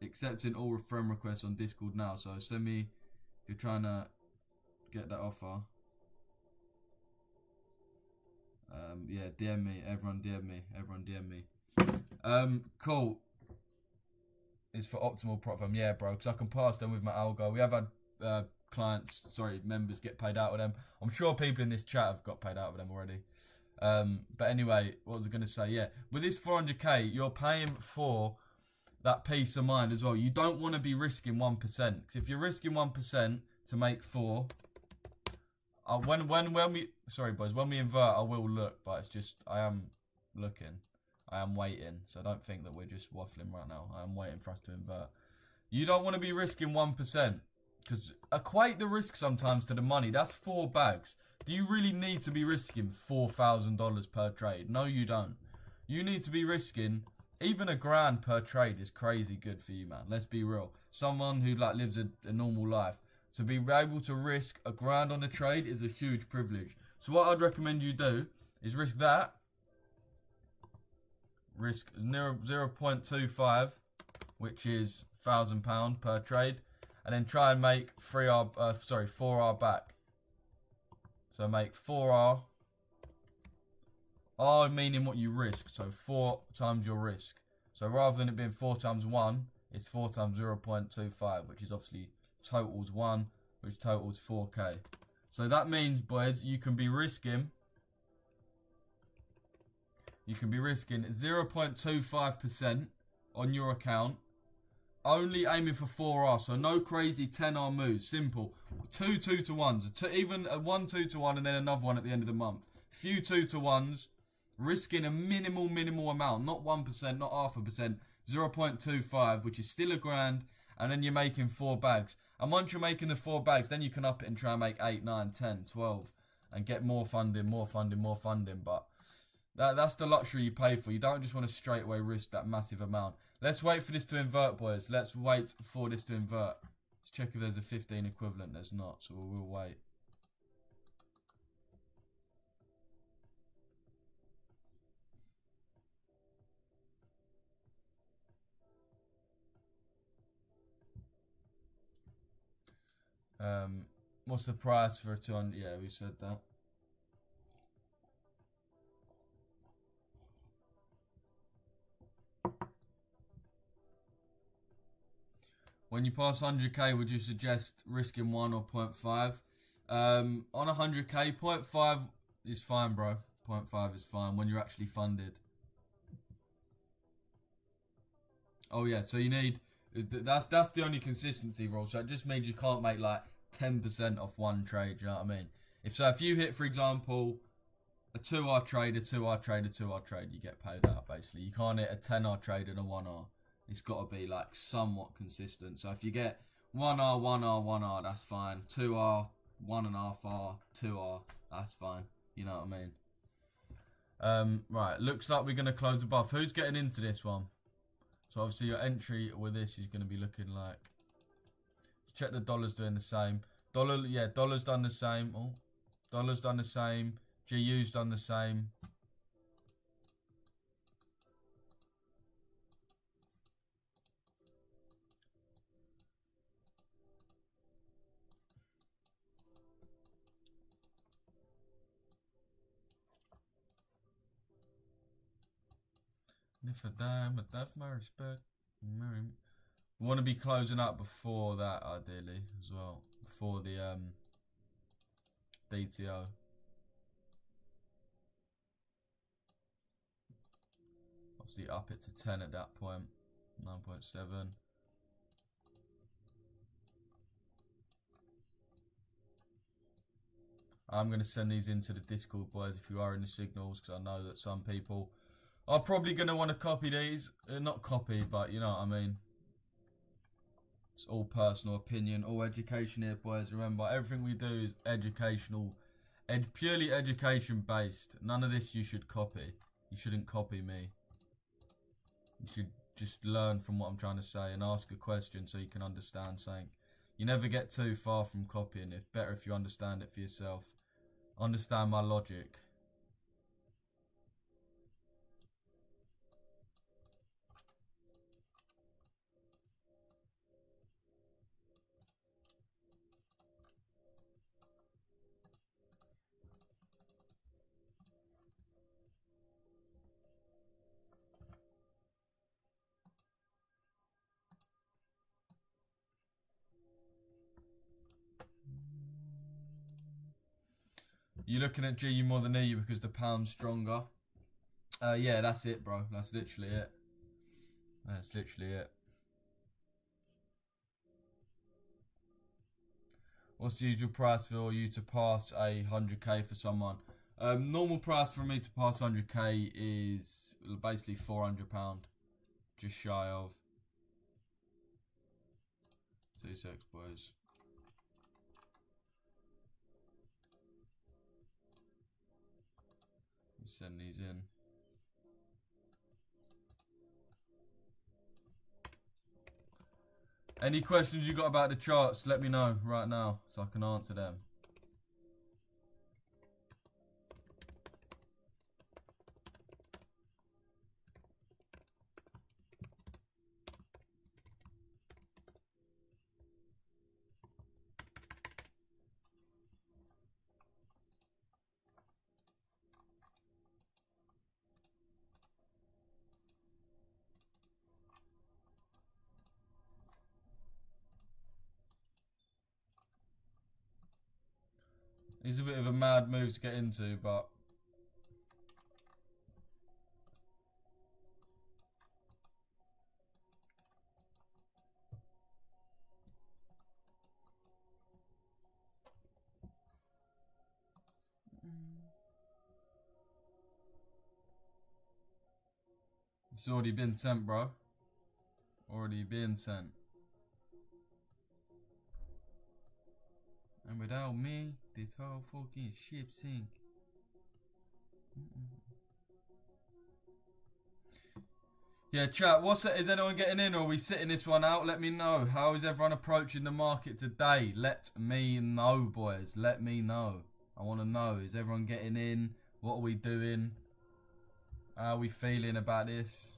accepting all friend requests on Discord now. So send me, if you're trying to get that offer. Yeah, DM me, everyone DM me, everyone DM me. Cool. It's for optimal profit. Yeah, bro, because I can pass them with my algo. We have had members get paid out with them. I'm sure people in this chat have got paid out with them already. But anyway, what was I going to say? Yeah, with this 400k, you're paying for that peace of mind as well. You don't want to be risking 1%, because if you're risking 1% to make 4, when we invert, I will look, but it's just I am looking, I am waiting. So don't think that we're just waffling right now. I am waiting for us to invert. You don't want to be risking 1%, because equate the risk sometimes to the money. That's 4 bags. Do you really need to be risking $4,000 per trade? No, you don't. You need to be risking even £1,000 per trade is crazy good for you, man. Let's be real. Someone who like lives a normal life, to be able to risk £1,000 on a trade is a huge privilege. So what I'd recommend you do is risk that. Risk 0.25, which is £1,000 per trade, and then try and make 4R back. So make 4R. R meaning what you risk, so 4 times your risk. So rather than it being 4 times 1, it's 4 times 0.25, which is obviously totals 1, which totals 4k. So that means, boys, you can be risking 0.25% on your account, only aiming for 4R, so no crazy 10R moves, simple. 2 2-to-1s, even a 1 2-to-1 and then another one at the end of the month. Few 2-to-1s, risking a minimal amount, not 1%, not 0.5%, 0.25, which is still £1,000, and then you're making 4 bags. And once you're making the 4 bags, then you can up it and try and make 8, 9, 10, 12, and get more funding. But that's the luxury you pay for. You don't just want to straight away risk that massive amount. Let's wait for this to invert, boys. Let's wait for this to invert. Let's check if there's a 15 equivalent. There's not, so we'll wait. What's the price for a 200? Yeah, we said that. When you pass 100k, would you suggest risking 1 or 0.5? On 100k, 0.5 is fine, bro. 0.5 is fine when you're actually funded. Oh yeah, so you need that's the only consistency rule. So it just means you can't make like 10% off one trade. You know what I mean? If you hit, for example, a 2R trade, a 2R trade, a 2R trade, you get paid out basically. You can't hit a 10R trade and a 1R. It's got to be like somewhat consistent. So if you get 1R, 1R, 1R, that's fine. 2R, 1.5R, 2R, that's fine. You know what I mean? Right, looks like we're going to close the buff. Who's getting into this one? So obviously your entry with this is going to be looking like... Let's check the dollar's doing the same. Dollar's done the same. Oh, dollar's done the same. GU's done the same. If I die, but that's my respect. We want to be closing up before that, ideally, as well. Before the DTO. Obviously up it to 10 at that point. 9.7. I'm going to send these into the Discord, boys, if you are in the signals, because I know that some people are probably going to want to copy these. Not copy, but you know what I mean. It's all personal opinion, all education here, boys. Remember, everything we do is educational, purely education based. None of this you should copy. You shouldn't copy me. You should just learn from what I'm trying to say and ask a question so you can understand something. You never get too far from copying. It's better if you understand it for yourself. Understand my logic. You're looking at GU more than EU because the pound's stronger. Yeah, that's it, bro. That's literally it. That's literally it. What's the usual price for you to pass a 100k for someone? Normal price for me to pass 100k is basically £400. Just shy of. 2 secs, boys. Send these in. Any questions you got about the charts, let me know right now so I can answer them. It's a bit of a mad move to get into, but it's already been sent, bro. Already been sent. And without me, this whole fucking ship sink. Yeah, chat, is anyone getting in or are we sitting this one out? Let me know. How is everyone approaching the market today? Let me know, boys. Let me know. I want to know. Is everyone getting in? What are we doing? How are we feeling about this?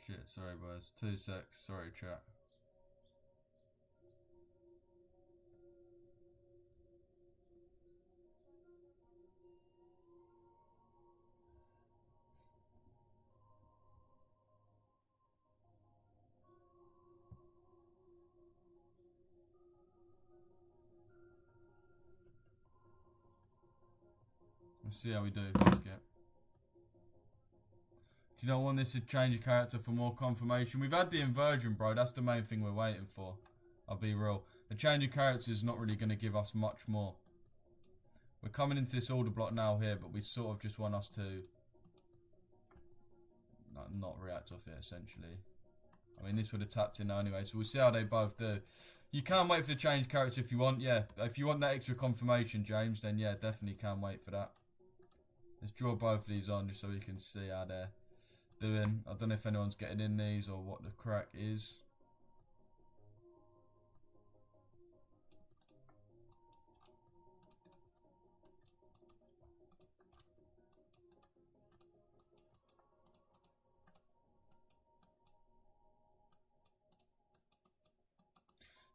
shit. Sorry, boys. 2 secs. Sorry, chat. Let's see how we do. Fuck it. Do you not want this to change your character for more confirmation? We've had the inversion, bro. That's the main thing we're waiting for. I'll be real. The change of character is not really going to give us much more. We're coming into this order block now here, but we sort of just want us to not react off it, essentially. I mean, this would have tapped in now anyway, so we'll see how they both do. You can wait for the change character if you want, yeah. If you want that extra confirmation, James, then yeah, definitely can wait for that. Let's draw both of these on just so we can see how they're doing. I don't know if anyone's getting in these or what the crack is.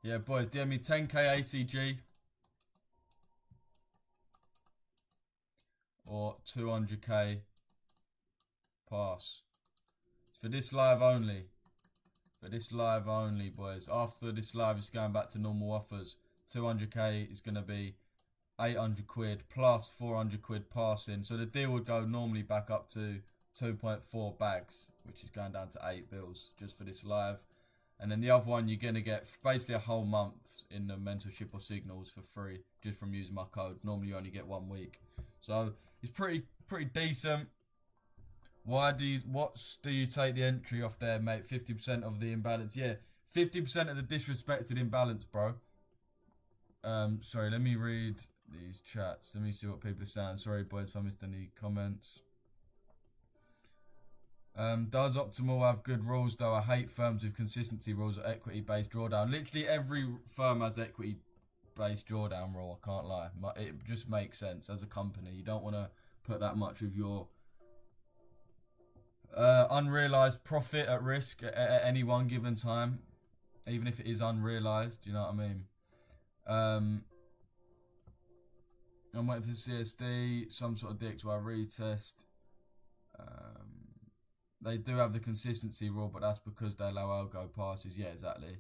Yeah, boys, DM me 10k ACG or 200k pass. It's for this live only. For this live only, boys. After this live, it's going back to normal offers. 200k is going to be 800 quid plus 400 quid passing. So the deal would go normally back up to 2.4 bags, which is going down to 8 bills just for this live. And then the other one, you're going to get basically a whole month in the mentorship or signals for free just from using my code. Normally you only get 1 week. So it's pretty decent. What do you take the entry off there, mate? 50% of the imbalance. Yeah, 50% of the disrespected imbalance, bro. Sorry, let me read these chats. Let me see what people are saying. Sorry, boys, if I missed any comments. Does Optimal have good rules, though? I hate firms with consistency rules or equity-based drawdown. Literally every firm has equity-based drawdown rule, I can't lie. It just makes sense as a company. You don't want to put that much of your unrealized profit at risk at any one given time, even if it is unrealized. You know what I mean? I'm waiting for CSD, some sort of DXY retest. They do have the consistency rule, but that's because they allow algo passes. Yeah, exactly.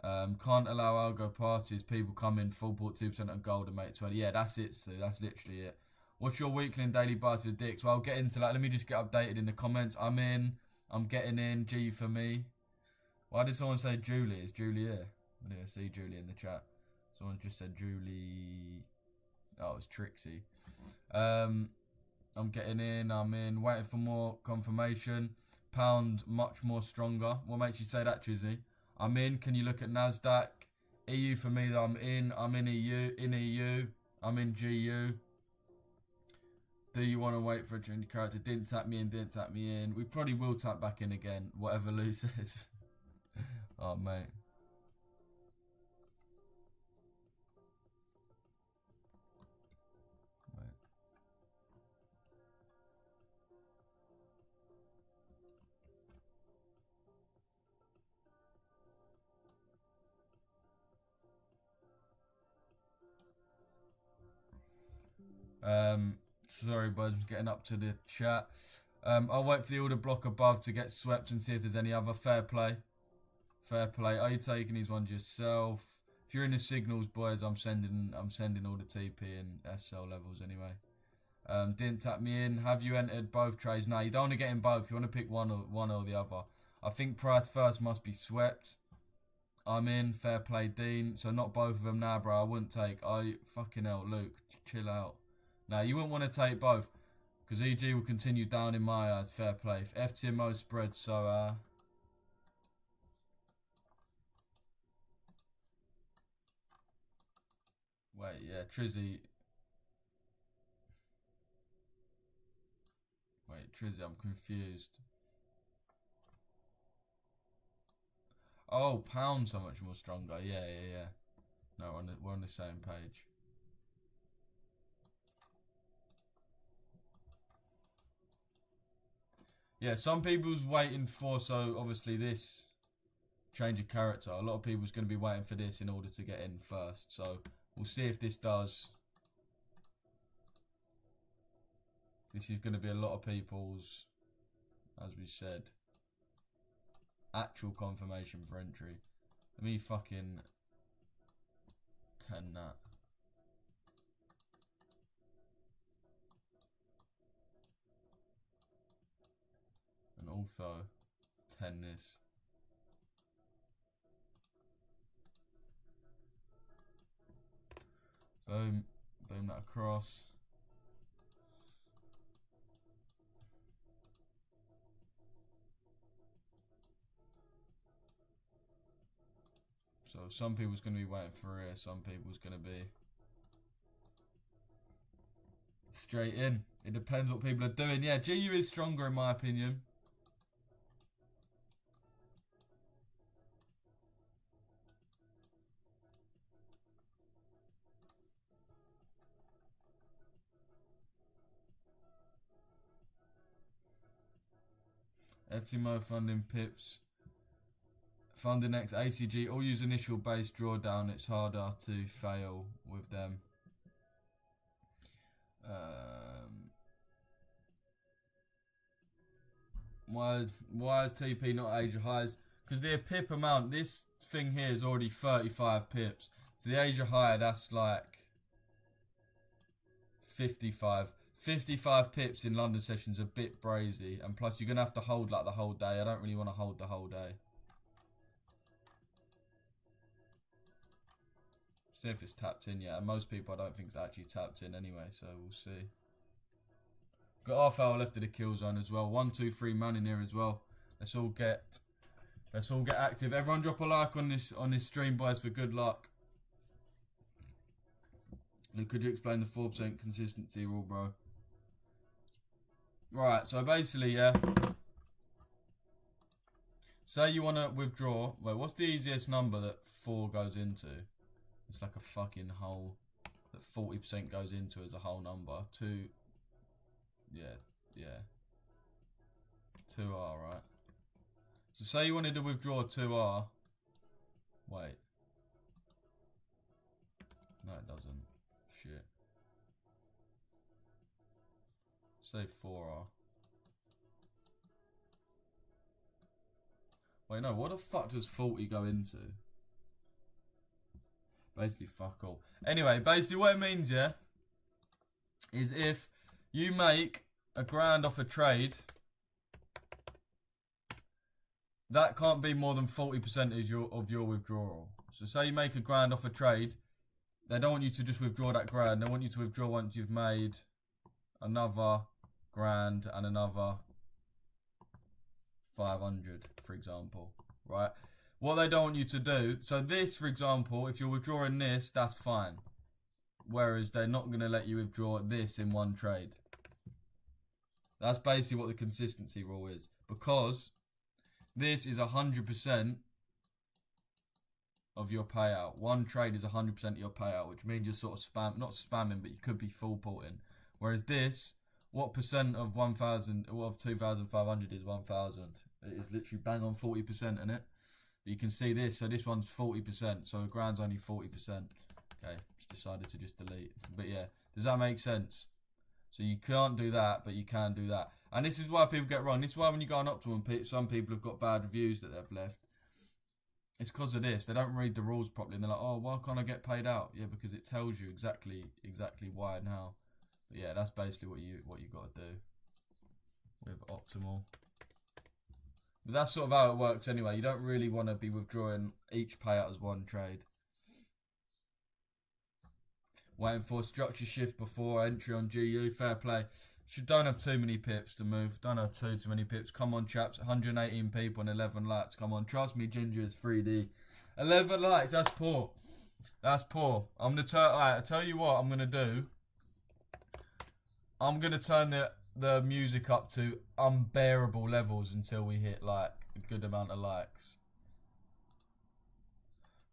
Can't allow algo passes. People come in full bought 2% on gold and make 20. Yeah, that's it, Sue. That's literally it. What's your weekly and daily buys for the dicks? Well, I'll get into that. Let me just get updated in the comments. I'm in. I'm getting in. G for me. Why did someone say Julie? Is Julie here? I didn't see Julie in the chat. Someone just said Julie. Oh, it's Trixie. I'm getting in. I'm in. Waiting for more confirmation. Pound much more stronger. What makes you say that, Trizzy? I'm in. Can you look at Nasdaq? EU for me. I'm in. I'm in EU. In EU. I'm in GU. Do you want to wait for a change of character? Didn't tap me in. Didn't tap me in. We probably will tap back in again. Whatever Lou says. Oh, mate. Sorry, boys, I'm getting up to the chat. I'll wait for the order block above to get swept and see if there's any other. Fair play. Fair play. Are you taking these ones yourself? If you're in the signals, boys, I'm sending all the TP and SL levels anyway. Didn't tap me in. Have you entered both trades? No, you don't want to get in both. You want to pick one or the other. I think price first must be swept. I'm in. Fair play, Dean. So not both of them now, bro. I wouldn't take. Fucking hell, Luke. Chill out. Now, you wouldn't want to take both, because EG will continue down in my eyes. Fair play. If FTMO spreads, so... Wait, yeah, Trizzy... Wait, Trizzy, I'm confused. Oh, pound so much more stronger. Yeah. No, we're on the same page. Yeah, some people's waiting for, so obviously this change of character. A lot of people's going to be waiting for this in order to get in first. So we'll see if this does. This is going to be a lot of people's, as we said, actual confirmation for entry. Let me fucking 10 that. And also 10 this. Boom. Boom that across. So some people's going to be waiting for here. Some people's going to be straight in. It depends what people are doing. Yeah, GU is stronger in my opinion. FTMO funding pips. Funding next ACG. All use initial base drawdown. It's harder to fail with them. Why is TP not Asia highs? Because the pip amount, this thing here is already 35 pips. So the Asia high, that's like 55. 55 pips in London sessions a bit brazy. And plus you're going to have to hold like the whole day. I don't really want to hold the whole day. See if it's tapped in yet. And most people I don't think it's actually tapped in anyway, so we'll see. Got half hour left of the kill zone as well. 1, 2, 3 man in here as well. Let's all get active. Everyone drop a like on this stream, boys, for good luck. Luke, could you explain the 4% consistency rule, bro? Right, so basically, yeah. Say you want to withdraw. Wait, what's the easiest number that 4 goes into? It's like a fucking whole that 40% goes into as a whole number. 2, yeah. 2R, right? So say you wanted to withdraw 2R. Wait. No, it doesn't. Shit. Say 4R. Wait, no, what the fuck does 40 go into? Basically, fuck all. Anyway, basically what it means, yeah, is if you make £1,000 off a trade, that can't be more than 40% of your withdrawal. So say you make £1,000 off a trade, they don't want you to just withdraw that £1,000. They want you to withdraw once you've made another £1,000 and another 500, for example, right? What they don't want you to do, so this, for example, if you're withdrawing this, that's fine. Whereas they're not going to let you withdraw this in one trade. That's basically what the consistency rule is. Because this is 100% of your payout. One trade is 100% of your payout, which means you're sort of not spamming, but you could be full porting. Whereas this, what percent of 1,000, or of 2,500 is 1,000? It is literally bang on 40% in it. You can see this, so this one's 40%, so £1,000's only 40%. Okay, just decided to just delete. But yeah, does that make sense? So you can't do that, but you can do that. And this is why people get wrong. This is why when you go on Optimum, some people have got bad reviews that they've left. It's because of this. They don't read the rules properly, and they're like, oh, why can't I get paid out? Yeah, because it tells you exactly why and how. But yeah, that's basically what you got to do with Optimal. But that's sort of how it works anyway. You don't really want to be withdrawing each payout as one trade. Waiting for structure shift before entry on GU. Fair play. Don't have too many pips to move. Don't have too many pips. Come on, chaps. 118 people and 11 likes. Come on. Trust me, Ginger is 3D. 11 likes. That's poor. That's poor. I'm going to turn... Alright, I'll tell you what I'm going to do. I'm going to turn the music up to unbearable levels until we hit like a good amount of likes.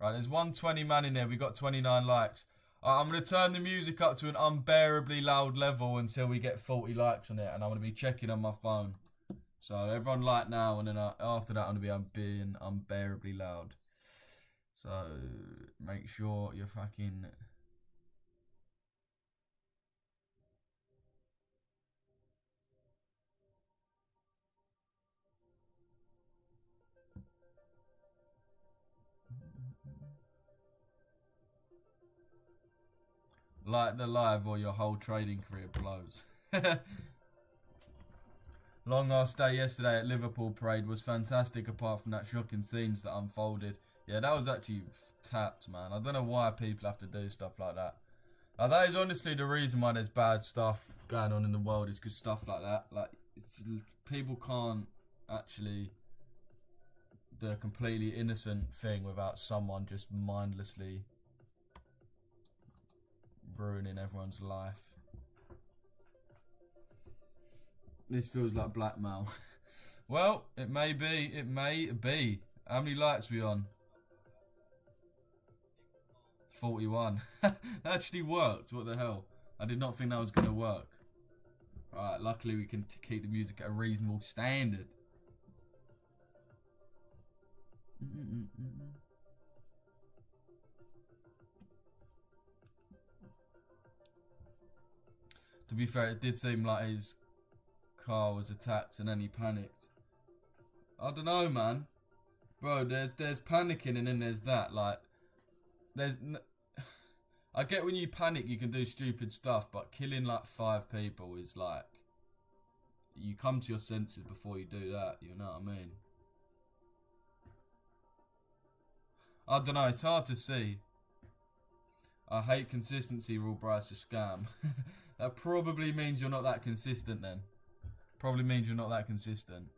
Right, there's 120 man in there. We got 29 likes. I'm going to turn the music up to an unbearably loud level until we get 40 likes on it, and I'm going to be checking on my phone. So everyone like now, and then after that I'm going to be being unbearably loud. So make sure you're fucking... like the live or your whole trading career blows. Long ass day yesterday at Liverpool Parade was fantastic apart from that shocking scenes that unfolded. Yeah, that was actually tapped, man. I don't know why people have to do stuff like that. That is honestly the reason why there's bad stuff going on in the world, is because stuff like that. Like, people can't actually do a completely innocent thing without someone just mindlessly ruining everyone's life. This feels like blackmail. Well, it may be. It may be. How many lights we on? 41. That actually worked. What the hell? I did not think that was going to work. Alright, luckily we can keep the music at a reasonable standard. To be fair, it did seem like his car was attacked and then he panicked. I don't know, man. Bro, there's panicking and then there's that. Like, I get when you panic you can do stupid stuff, but killing like 5 people is like, you come to your senses before you do that, you know what I mean? I don't know, it's hard to see. I hate consistency rule, Bryce, a scam. That probably means you're not that consistent then. Probably means you're not that consistent.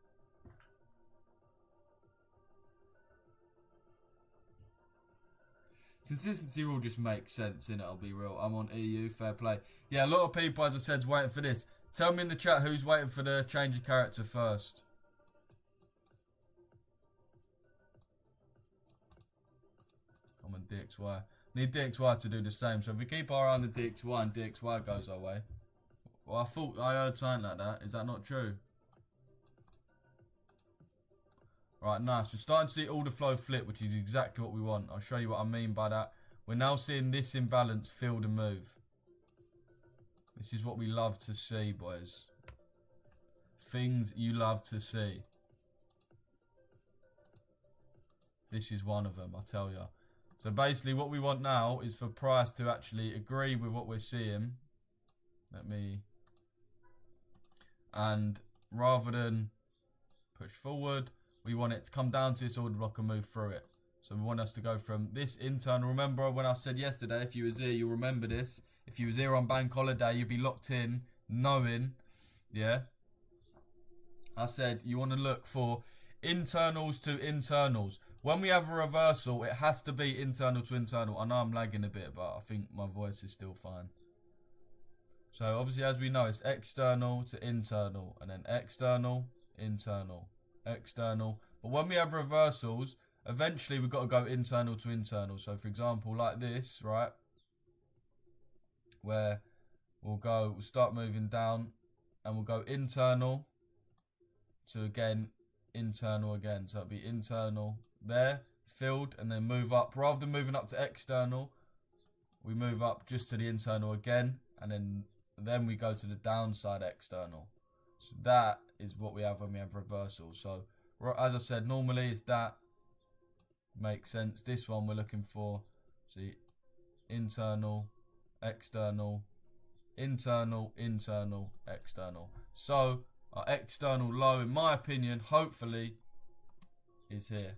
Consistency rule just makes sense, innit? I'll be real. I'm on EU, fair play. Yeah, a lot of people, as I said, is waiting for this. Tell me in the chat who's waiting for the change of character first. I'm on DXY. Need DXY to do the same. So if we keep our eye on the DXY and DXY goes our way. Well, I thought I heard something like that. Is that not true? Right, nice. We're starting to see order flow flip, which is exactly what we want. I'll show you what I mean by that. We're now seeing this imbalance field and move. This is what we love to see, boys. Things you love to see. This is one of them, I tell you. So basically what we want now is for price to actually agree with what we're seeing. And rather than push forward, we want it to come down to this order block and move through it. So we want us to go from this internal. Remember when I said yesterday, if you was here, you'll remember this. If you was here on bank holiday, you'd be locked in, knowing, yeah. I said you want to look for internals to internals. When we have a reversal, it has to be internal to internal. I know I'm lagging a bit, but I think my voice is still fine. So obviously, as we know, it's external to internal, and then external, internal, external. But when we have reversals, eventually we've got to go internal to internal. So for example, like this, right? Where we'll start moving down, and we'll go internal to again, internal again. So it'll be internal there, filled, and then move up. Rather than moving up to external, we move up just to the internal again, and then we go to the downside external. So that is what we have when we have reversal. So as I said, normally it's that. Makes sense. This one we're looking for, see, internal, external, internal, internal, external. So our external low, in my opinion, hopefully, is here.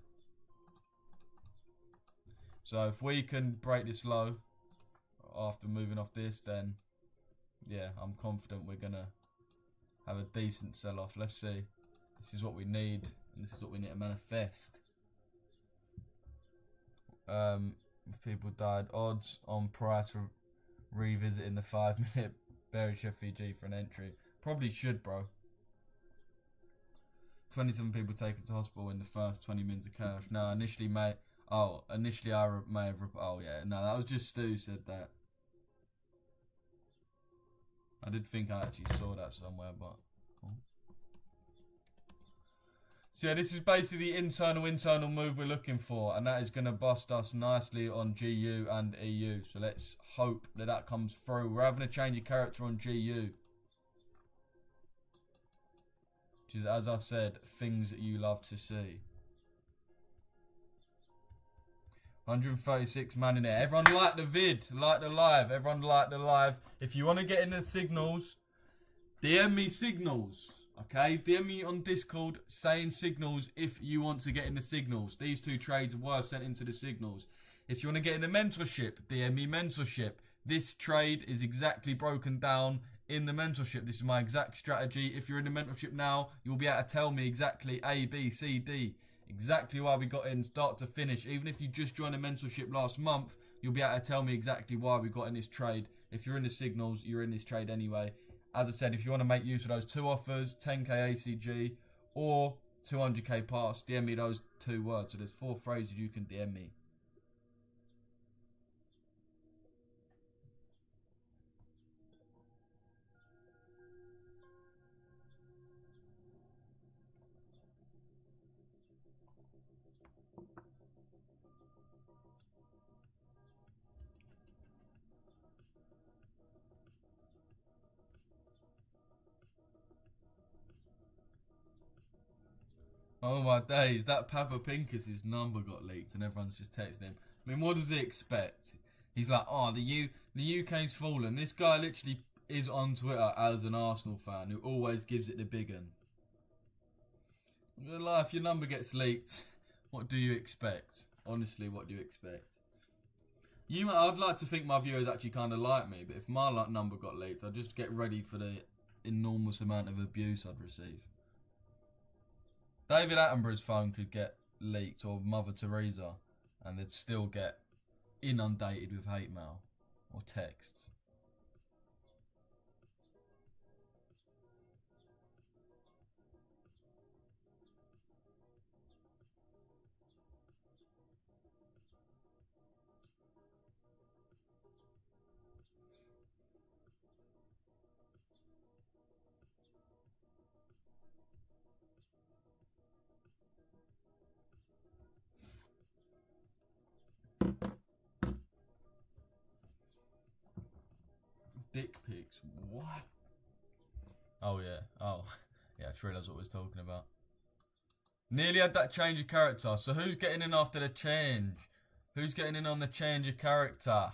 So if we can break this low after moving off this, then yeah, I'm confident we're gonna have a decent sell-off. Let's see. This is what we need, and this is what we need to manifest. If people died, odds on price revisiting the 5-minute bearish FVG for an entry. Probably should, bro. 27 people taken to hospital in the first 20 minutes of chaos. No, initially, mate. Oh, initially I may have. Oh, yeah. No, that was just Stu said that. I did think I actually saw that somewhere, but. Oh. So yeah, this is basically the internal move we're looking for, and that is going to bust us nicely on GU and EU. So let's hope that that comes through. We're having a change of character on GU. Which is, as I said, things that you love to see. 136 man in there. Everyone like the vid, like the live. Everyone like the live. If you want to get in the signals, DM me signals. Okay, DM me on Discord saying signals if you want to get in the signals. These two trades were sent into the signals. If you want to get in the mentorship, DM me mentorship. This trade is exactly broken down in the mentorship. This is my exact strategy. If you're in the mentorship now, you'll be able to tell me exactly A, B, C, D. Exactly why we got in start to finish. Even if you just joined the mentorship last month, you'll be able to tell me exactly why we got in this trade. If you're in the signals, you're in this trade anyway. As I said, if you want to make use of those two offers, 10k ACG or 200k pass, DM me those two words. So there's 4 phrases you can DM me. Oh my days, that Papa Pincus's number got leaked and everyone's just texting him. I mean, what does he expect? He's like, oh, the UK's fallen. This guy literally is on Twitter as an Arsenal fan who always gives it the big un. In real life, your number gets leaked. What do you expect? Honestly, what do you expect? I'd like to think my viewers actually kind of like me, but if my number got leaked, I'd just get ready for the enormous amount of abuse I'd receive. David Attenborough's phone could get leaked, or Mother Teresa, and they'd still get inundated with hate mail or texts. Dick pics, what? Oh yeah, yeah, I just realised what I was talking about. Nearly had that change of character, so who's getting in after the change? Who's getting in on the change of character?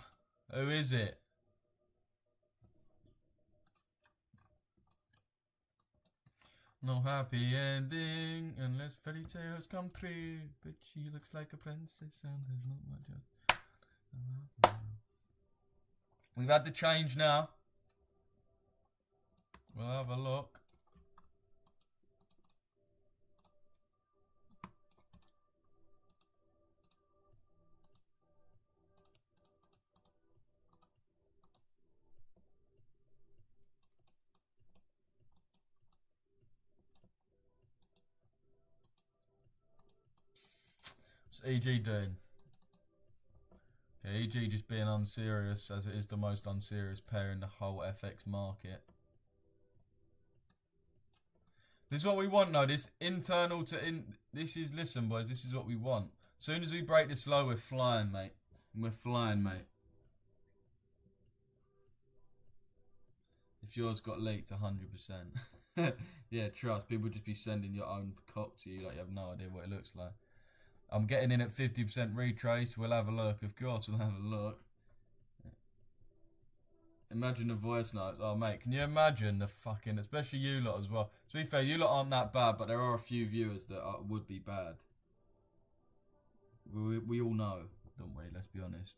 Who is it? No happy ending unless fairy tales come true, but she looks like a princess and there's not much. We've had the change now. We'll have a look. What's EG doing? Okay, EG just being unserious, as it is the most unserious pair in the whole FX market. This is what we want, though. This internal to this is, listen, boys, this is what we want. As soon as we break this low, we're flying, mate. We're flying, mate. If yours got leaked, 100%. Yeah, trust. People just be sending your own cock to you, like you have no idea what it looks like. I'm getting in at 50% retrace. We'll have a look. Of course, we'll have a look. Imagine the voice notes. Oh, mate, can you imagine the fucking... Especially you lot as well. To be fair, you lot aren't that bad, but there are a few viewers that would be bad. We all know, don't we? Let's be honest.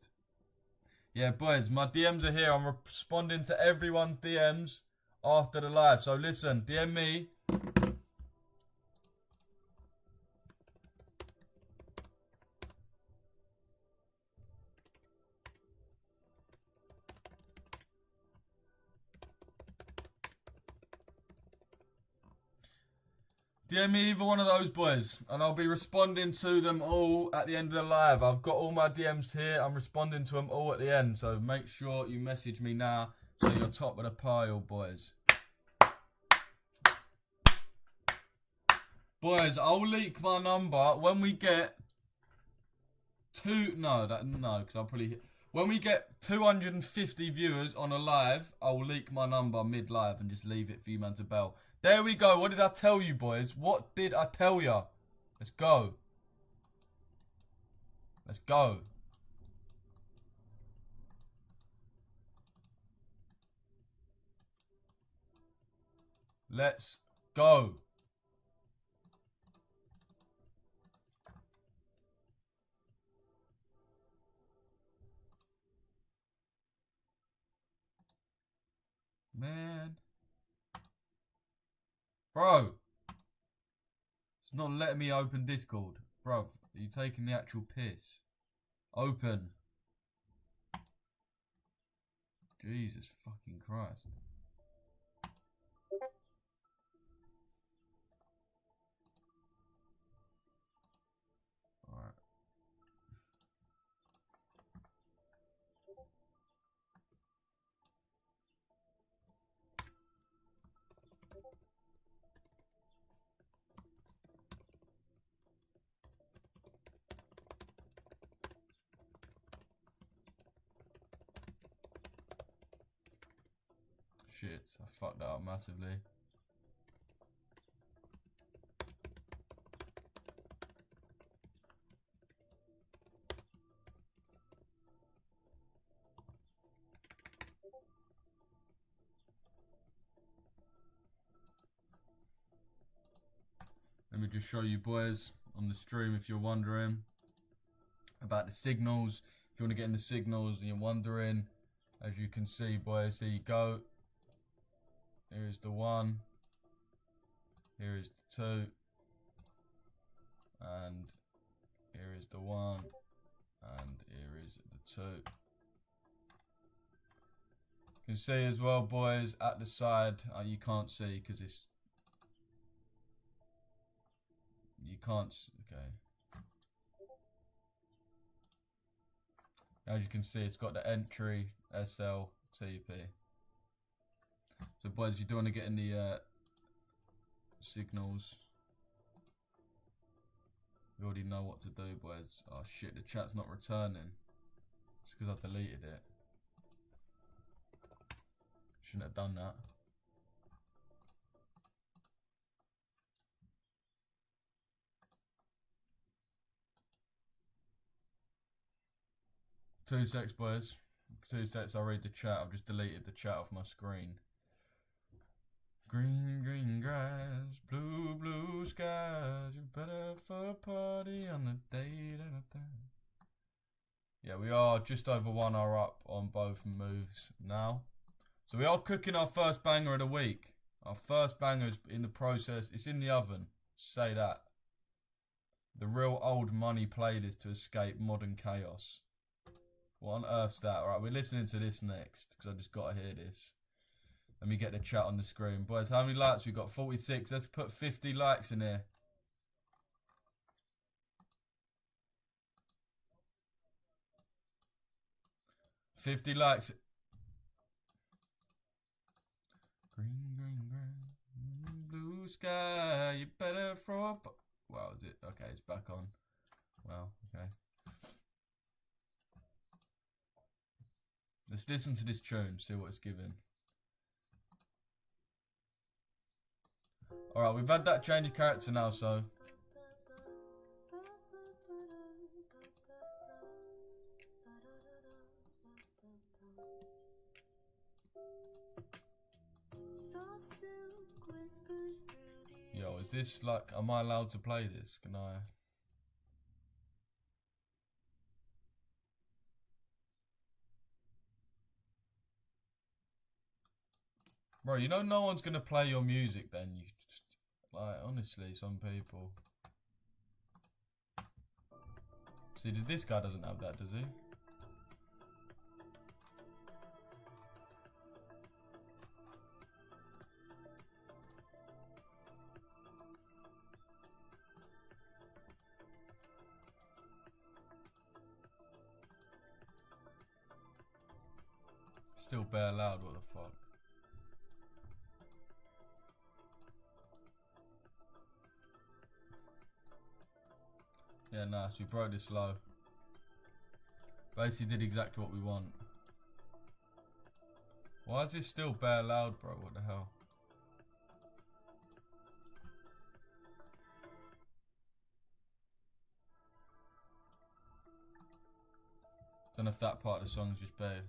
Yeah, boys, my DMs are here. I'm responding to everyone's DMs after the live. So listen, DM me. DM me either one of those boys, and I'll be responding to them all at the end of the live. I've got all my DMs here. I'm responding to them all at the end, so make sure you message me now so you're top of the pile, boys. Boys, I'll leak my number when we get because I'll probably when we get 250 viewers on a live, I'll leak my number mid live and just leave it for you man to bell. There we go. What did I tell you, boys? What did I tell you? Let's go. Let's go. Let's go. Man. Bro. It's not letting me open Discord. Bruv, are you taking the actual piss? Open. Jesus fucking Christ. Alright. Shit, I fucked that up massively. Let me just show you boys on the stream if you're wondering about the signals. If you want to get in the signals and you're wondering, as you can see boys, here you go. Here is the 1, here is the 2, and here is the 1, and here is the 2. You can see as well boys at the side, you can't see because it's, you can't, okay. As you can see it's got the entry, SL, TP. So boys, you do want to get in the signals. You already know what to do boys. Oh shit, the chat's not returning. It's because I've deleted it. Shouldn't have done that. Two secs boys. 2 secs, I'll read the chat. I've just deleted the chat off my screen. Green, green grass, blue, blue skies. You better for a party on the day that I die. Yeah, we are just over 1 hour up on both moves now. So we are cooking our first banger of the week. Our first banger is in the process. It's in the oven. Say that. The real old money playlist to escape modern chaos. What on earth's that? Alright, we're listening to this next because I just got to hear this. Let me get the chat on the screen. Boys, how many likes we got? 46. Let's put 50 likes in here. $50 likes. Green, green, green, blue sky. You better throw up. Wow, is it? Okay, it's back on. Wow, okay. Let's listen to this tune, see what it's giving. Alright, we've had that change of character now, so. Yo, is this like, am I allowed to play this? Can I? Bro, you know no one's gonna play your music then. You just, like, honestly, some people. See, this guy doesn't have that, does he? Still bare loud, what the fuck? Yeah, nice. We broke this low. Basically did exactly what we want. Why is this still bare loud, bro? What the hell? Don't know if that part of the song's just bare.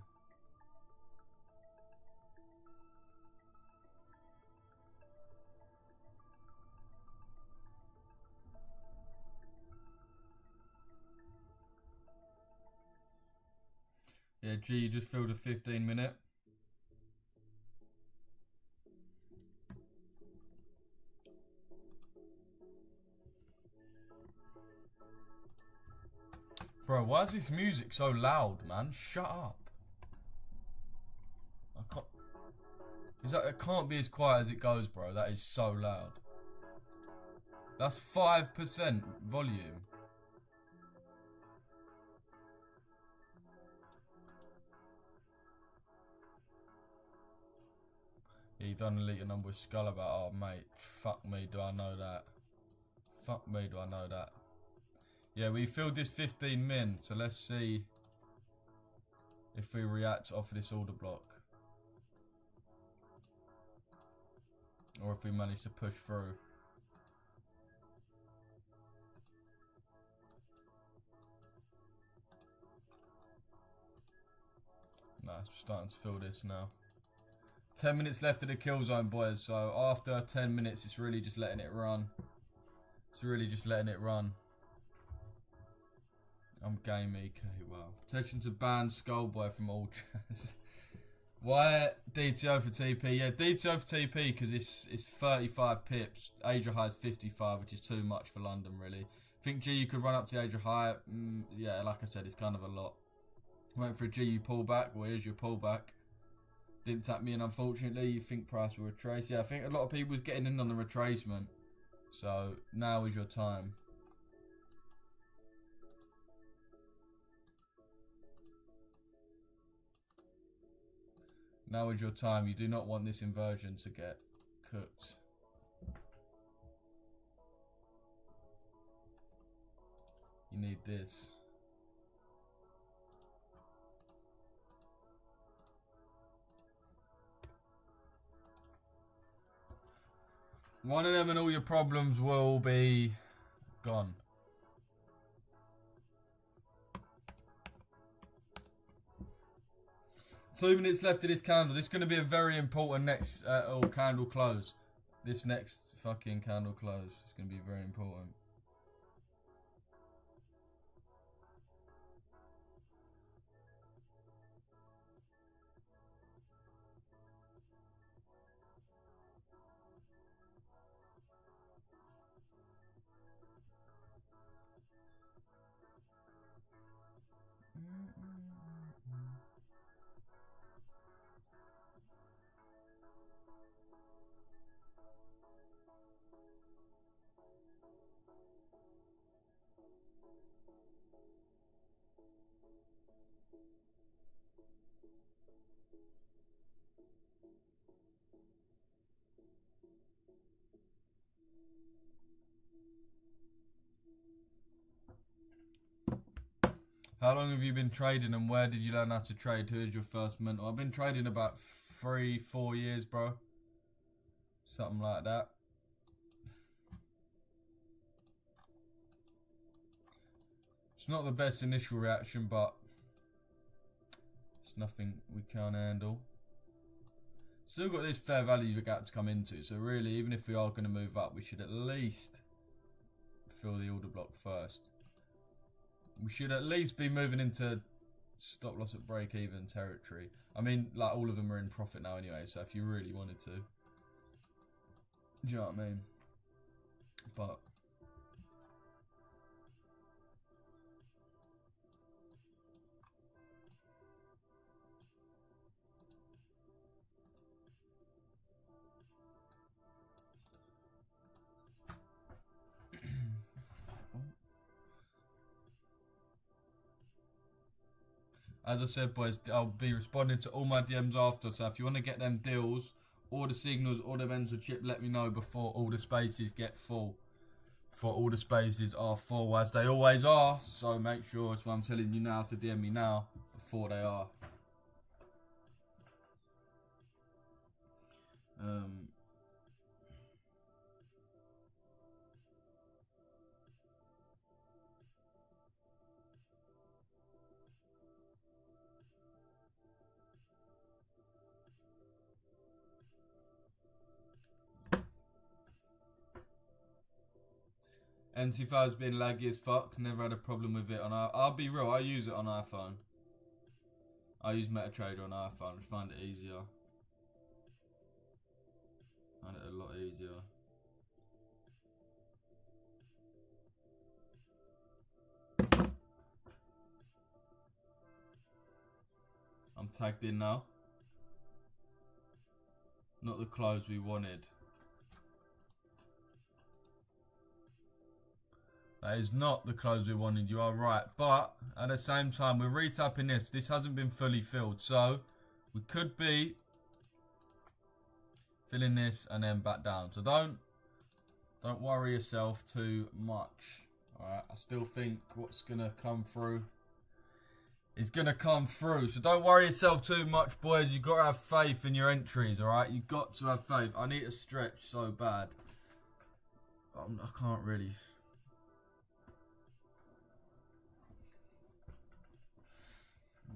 Yeah, G, you just filled a 15-minute. Bro, why is this music so loud, man? Shut up. I can't... It can't be as quiet as it goes, bro. That is so loud. That's 5% volume. Yeah, you done elite your number with Skull about, oh mate, fuck me, do I know that? Fuck me, do I know that? Yeah, we filled this 15 min, so let's see if we react off of this order block. Or if we manage to push through. Nice, we're starting to fill this now. 10 minutes left of the kill zone, boys, so after 10 minutes it's really just letting it run. It's really just letting it run. I'm game EK, wow. Protection to ban Skullboy from all chats. Why DTO for TP? Yeah, DTO for TP because it's 35 pips. Asia High is 55, which is too much for London, really. I think G, you could run up to Asia High. Yeah, like I said, it's kind of a lot. Went for a GU pullback. Well, here's your pullback. Didn't tap me in, unfortunately. You think price will retrace? Yeah, I think a lot of people was getting in on the retracement. So now is your time. Now is your time. You do not want this inversion to get cooked. You need this. One of them and all your problems will be gone. Two minutes left of this candle. This is going to be a very important next candle close. This next fucking candle close is going to be very important. How long have you been trading and where did you learn how to trade? Who is your first mentor? I've been trading about 3-4 years, bro. Something like that. It's not the best initial reaction, but it's nothing we can't handle. Still got this fair value gap to come into, so really, even if we are going to move up, we should at least fill the order block first. We should at least be moving into stop loss at break even territory. I mean, like, all of them are in profit now anyway, so if you really wanted to. Do you know what I mean? But as I said, boys, I'll be responding to all my DMs after, so if you want to get them deals, or the signals, or the mental chip, let me know before all the spaces get full. for all the spaces are full, as they always are. So make sure, that's what I'm telling you now, to DM me now before they are. NT5's been laggy as fuck. Never had a problem with it on I'll be real, I use it on iPhone. I use MetaTrader on iPhone. I find it easier. Find it a lot easier. I'm tagged in now. Not the clothes we wanted. That is not the clothes we wanted, you are right. But, at the same time, we're retapping this. This hasn't been fully filled. So, we could be filling this and then back down. So don't worry yourself too much. Alright, I still think what's going to come through is going to come through. So don't worry yourself too much, boys. You've got to have faith in your entries, alright? You've got to have faith. I need to stretch so bad. I can't really...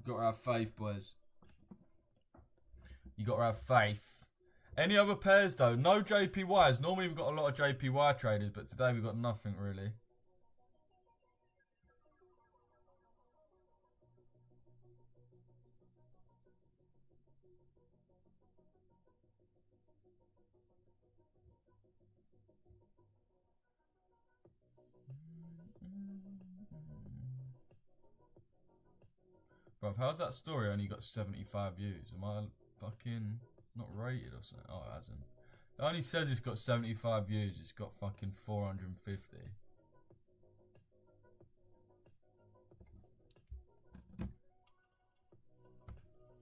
Got to have faith, boys. You got to have faith. Any other pairs though? No JPYs. Normally we've got a lot of JPY traders, but today we've got nothing really. Bruv, how's that story only got 75 views? Am I fucking not rated or something? Oh, it hasn't. It only says it's got 75 views. It's got fucking 450.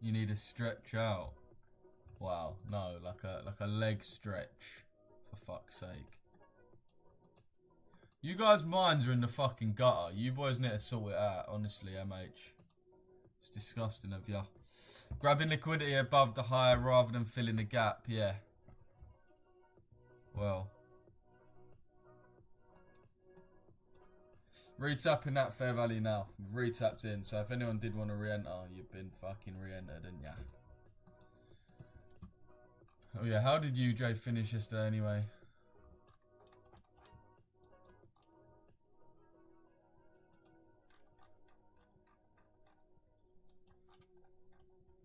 You need to stretch out. Wow, no, like a leg stretch. For fuck's sake. You guys' minds are in the fucking gutter. You boys need to sort it out, honestly, MH. It's disgusting of ya. Grabbing liquidity above the high rather than filling the gap, yeah. Well. Retapping that fair value now. We've retapped in, so if anyone did want to re-enter, you've been fucking re-entered, and yeah. Oh yeah, how did UJ finish yesterday anyway?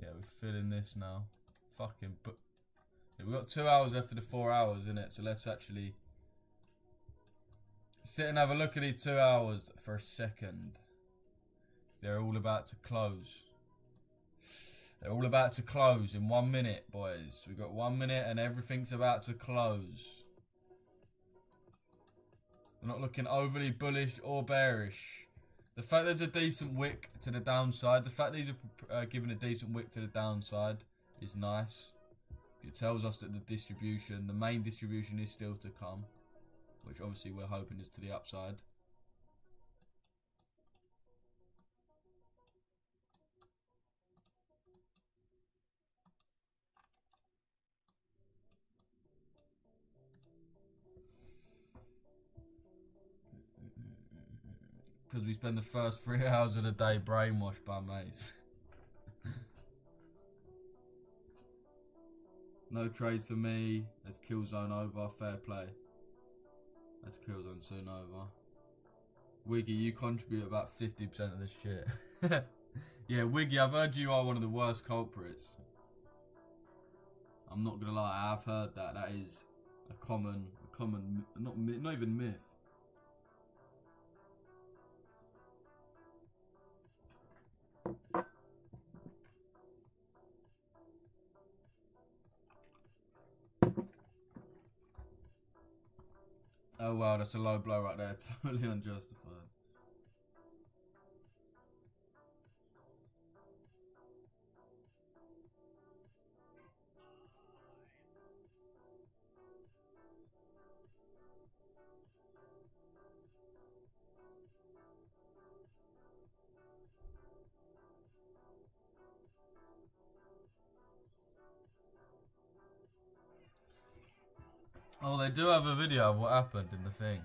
Yeah, we're filling this now. Fucking but yeah, we've got 2 hours after the 4 hours, innit? So let's actually sit and have a look at these 2 hours for a second. They're all about to close. They're all about to close in 1 minute, boys. We've got 1 minute and everything's about to close. We're not looking overly bullish or bearish. The fact there's a decent wick to the downside, the fact these are giving a decent wick to the downside is nice. It tells us that the distribution, the main distribution is still to come, which obviously we're hoping is to the upside. Because we spend the first 3 hours of the day brainwashed by mates. No trades for me. Let's kill zone over. Fair play. Let's kill zone soon over. Wiggy, you contribute about 50% of this shit. Yeah, Wiggy, I've heard you are one of the worst culprits. I'm not gonna lie, I've heard that. That is a common, not even myth. Oh wow, that's a low blow right there. Totally unjustified. Oh, they do have a video of what happened in the thing.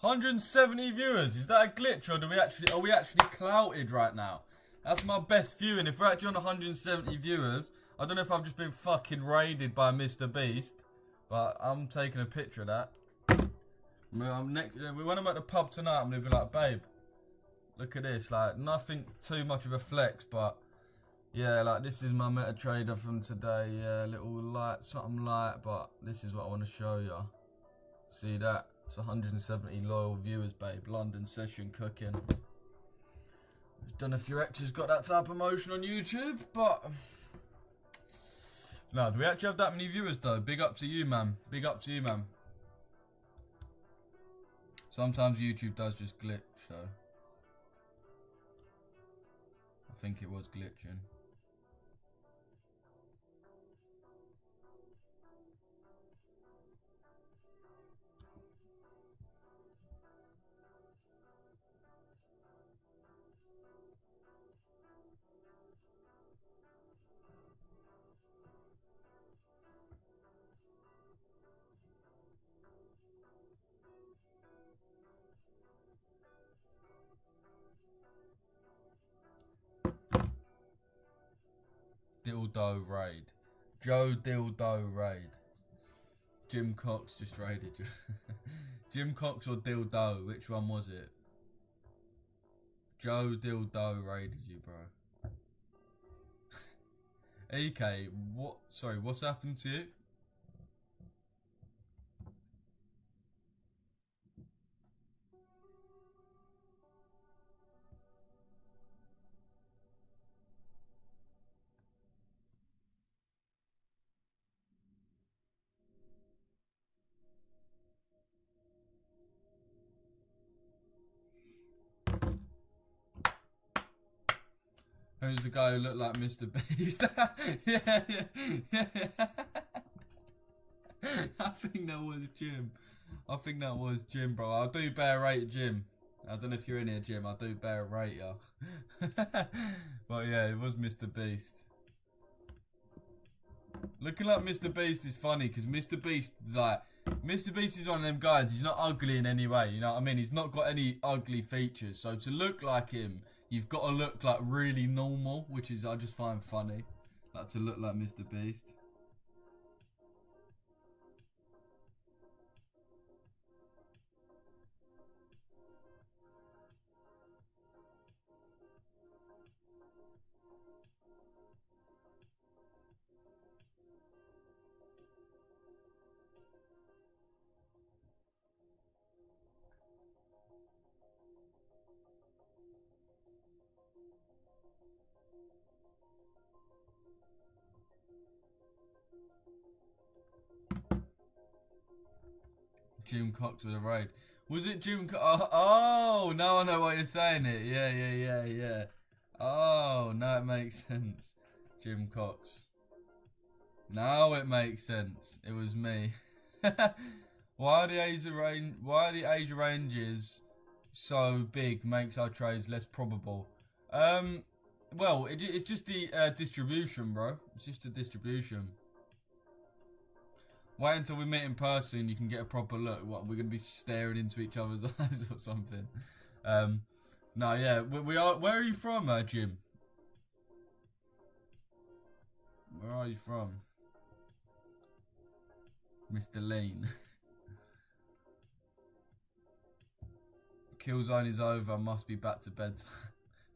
"170 viewers. Is that a glitch, or are we actually clouted right now? That's my best viewing. If we're actually on 170 viewers, I don't know if I've just been fucking raided by Mr. Beast, but I'm taking a picture of that. When I'm at the pub tonight, I'm gonna be like, babe, look at this. Like, nothing too much of a flex, but yeah, like, this is my MetaTrader from today. Yeah, little light, something light, but this is what I want to show you. See that? It's 170 loyal viewers, babe. London session cooking. Don't know if your ex's got that type of motion on YouTube, but no, do we actually have that many viewers though? Big up to you, man. Big up to you, man. Sometimes YouTube does just glitch, so I think it was glitching. Dildo raid. Joe Dildo raid. Jim Cox just raided you. Jim Cox or Dildo? Which one was it? Joe Dildo raided you, bro. EK, what? Sorry, what's happened to you? Who's the guy who looked like Mr. Beast? yeah. I think that was Jim. Bro. I do bear rate Jim. I don't know if you're in here, Jim. I do bear rate you. But yeah, it was Mr. Beast. Looking like Mr. Beast is funny because Mr. Beast is one of them guys. He's not ugly in any way. You know what I mean? He's not got any ugly features. So to look like him, you've got to look like really normal, which is I just find funny. Like to look like Mr. Beast. Jim Cox with a raid. Was it Jim Cox? Oh, now I know why you're saying it. Yeah. Oh, now it makes sense. Jim Cox. Now it makes sense. It was me. Why are the Asia ranges so big makes our trades less probable? Well, it's just the distribution, bro. It's just the distribution. Wait until we meet in person. You can get a proper look. What, we're gonna be staring into each other's eyes or something? No, yeah, we are. Where are you from, Jim? Where are you from, Mr. Lean? Killzone is over. Must be back to bed.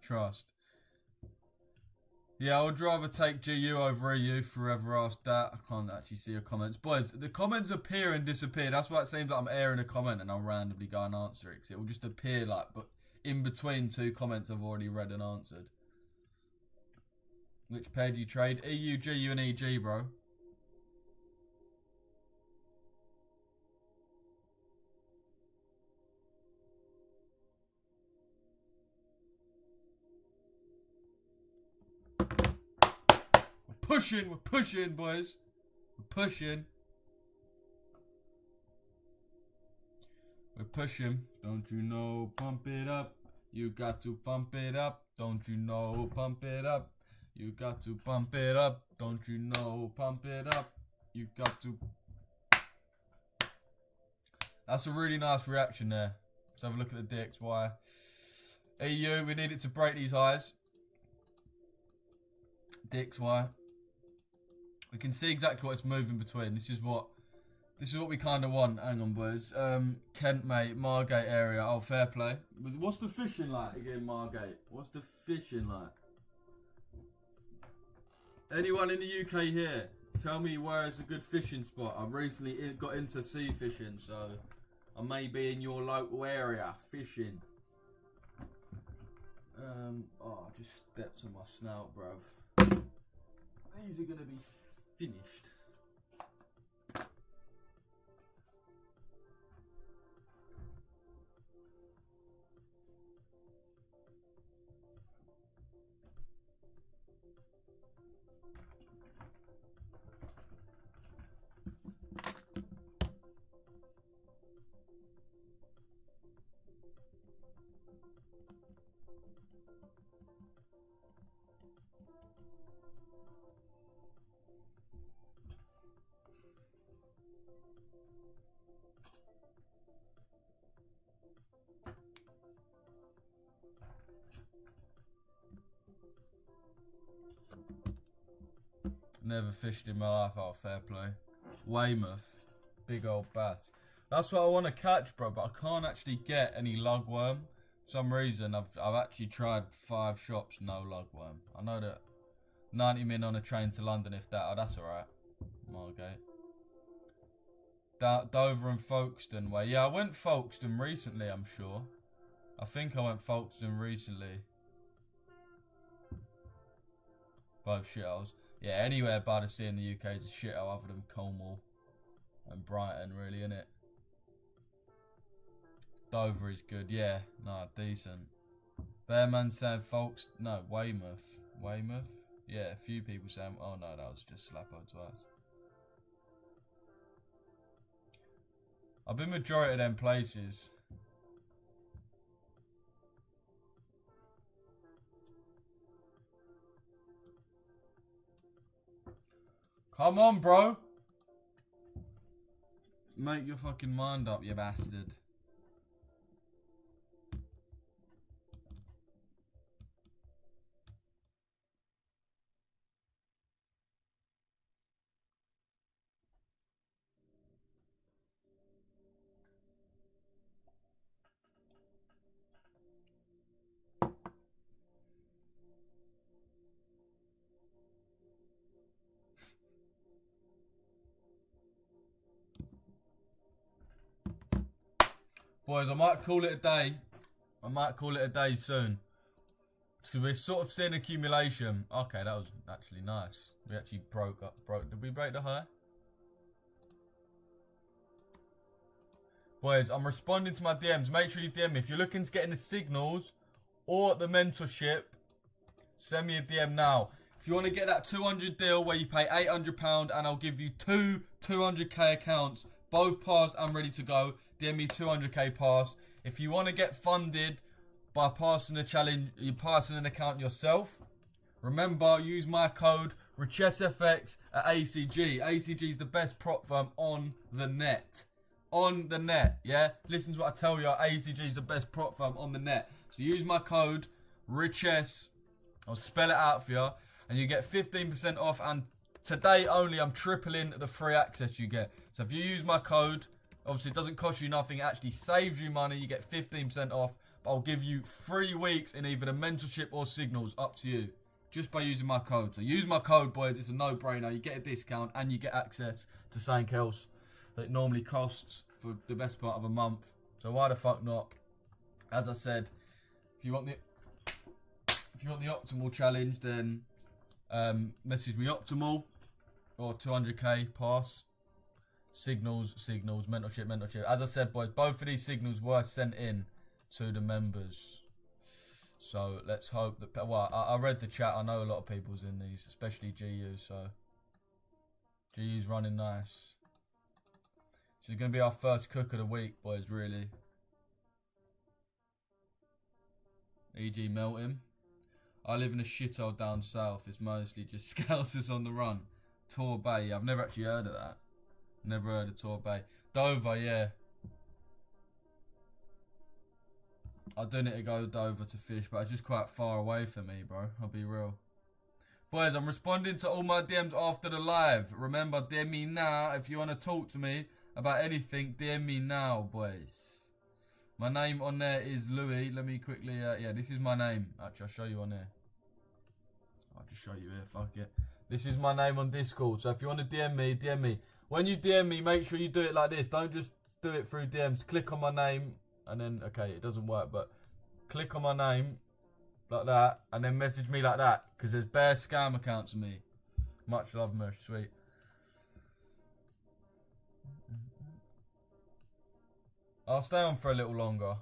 Trust. Yeah, I would rather take GU over EU. Forever asked that. I can't actually see your comments. Boys, the comments appear and disappear. That's why it seems like I'm airing a comment and I'll randomly go and answer it. Because it will just appear like, but in between two comments I've already read and answered. Which pair do you trade? EU, GU and EG, bro. pushing, boys. We're pushing. We're pushing. Don't you know, pump it up. You got to pump it up. Don't you know, pump it up. You got to pump it up. Don't you know, pump it up. You got to. That's a really nice reaction there. Let's have a look at the DXY. EU, we need it to break these highs. DXY. We can see exactly what it's moving between. This is what we kind of want. Hang on, boys. Kent, mate, Margate area. Oh, fair play. What's the fishing like again, Margate? What's the fishing like? Anyone in the UK here? Tell me where is a good fishing spot. I've recently got into sea fishing, so I may be in your local area fishing. Oh, I just stepped on my snout, bruv. These are gonna be finished. Never fished in my life. Oh, fair play. Weymouth. Big old bass. That's what I want to catch, bro, but I can't actually get any lugworm. For some reason, I've actually tried 5 shops, no lugworm. I know that 90 min on a train to London, if that. Oh, that's alright. Margate. Dover and Folkestone way. Yeah, I went Folkestone recently, I'm sure. I think I went Folkestone recently. Both shitholes. Yeah, anywhere by the sea in the UK is a shithole other than Cornwall and Brighton, really, innit? Dover is good, yeah. No, decent. Bearman saying Folkestone. No, Weymouth. Weymouth? Yeah, a few people saying. Oh no, that was just Slappo twice. I've been majority of them places. Come on, bro. Make your fucking mind up, you bastard. Boys, I might call it a day. I might call it a day soon. Because we're sort of seeing accumulation. Okay, that was actually nice. We actually broke. Did we break the high? Boys, I'm responding to my DMs. Make sure you DM me. If you're looking to get in the signals or the mentorship, send me a DM now. If you want to get that 200 deal where you pay £800 and I'll give you 2 200k accounts, both passed and ready to go, DM me 200k pass. If you want to get funded by passing a challenge, you're passing an account yourself. Remember, use my code RichesseFX at ACG. ACG is the best prop firm on the net. On the net, yeah? Listen to what I tell you. ACG is the best prop firm on the net. So use my code RICHESS. I'll spell it out for you. And you get 15% off. And today only, I'm tripling the free access you get. So if you use my code, obviously it doesn't cost you nothing. It actually saves you money. You get 15% off. But I'll give you 3 weeks in either the mentorship or signals. Up to you. Just by using my code. So use my code, boys. It's a no-brainer. You get a discount and you get access to something else that normally costs for the best part of a month. So why the fuck not? As I said, if you want the optimal challenge, then message me optimal or 200k pass. Signals, mentorship. As I said, boys, both of these signals were sent in to the members. So let's hope that. Well, I read the chat. I know a lot of people's in these, especially GU. So GU's running nice. She's gonna be our first cook of the week, boys. Really. E.g. Melton. I live in a shithole down south. It's mostly just Scousers on the run. Tor Bay. I've never actually heard of that. Never heard of Tor Bay. Dover, yeah. I do need to go Dover to fish, but it's just quite far away for me, bro. I'll be real. Boys, I'm responding to all my DMs after the live. Remember, DM me now. If you want to talk to me about anything, DM me now, boys. My name on there is Louis. Let me quickly, yeah, this is my name. Actually, I'll show you on here. I'll just show you here, fuck it. This is my name on Discord, so if you want to DM me, DM me. When you DM me, make sure you do it like this. Don't just do it through DMs. Click on my name, and then, okay, it doesn't work, but click on my name, like that, and then message me like that, because there's bare scam accounts of me. Much love, Mush, sweet. I'll stay on for a little longer.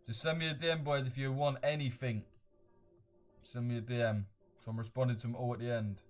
Just send me a DM, boys, if you want anything. Send me a DM. So I'm responding to them all at the end.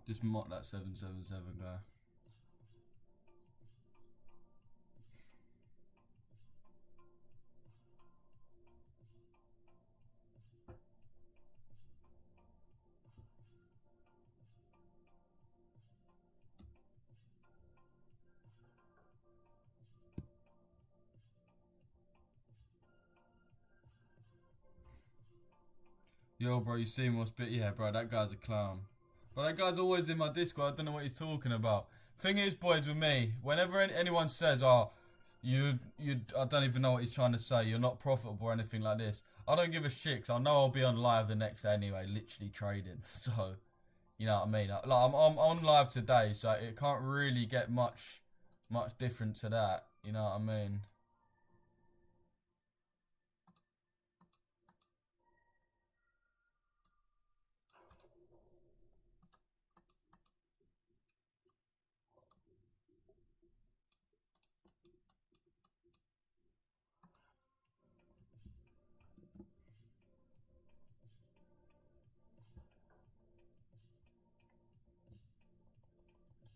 Just mock that 777 guy. Yo, bro, you see what's bit? Yeah, bro, that guy's a clown. But that guy's always in my Discord. I don't know what he's talking about. Thing is, boys, with me, whenever anyone says, "Oh, I don't even know what he's trying to say. You're not profitable or anything like this," I don't give a shit. 'Cause I know I'll be on live the next day anyway, literally trading. So, you know what I mean? Like, I'm on live today, so it can't really get much different to that. You know what I mean?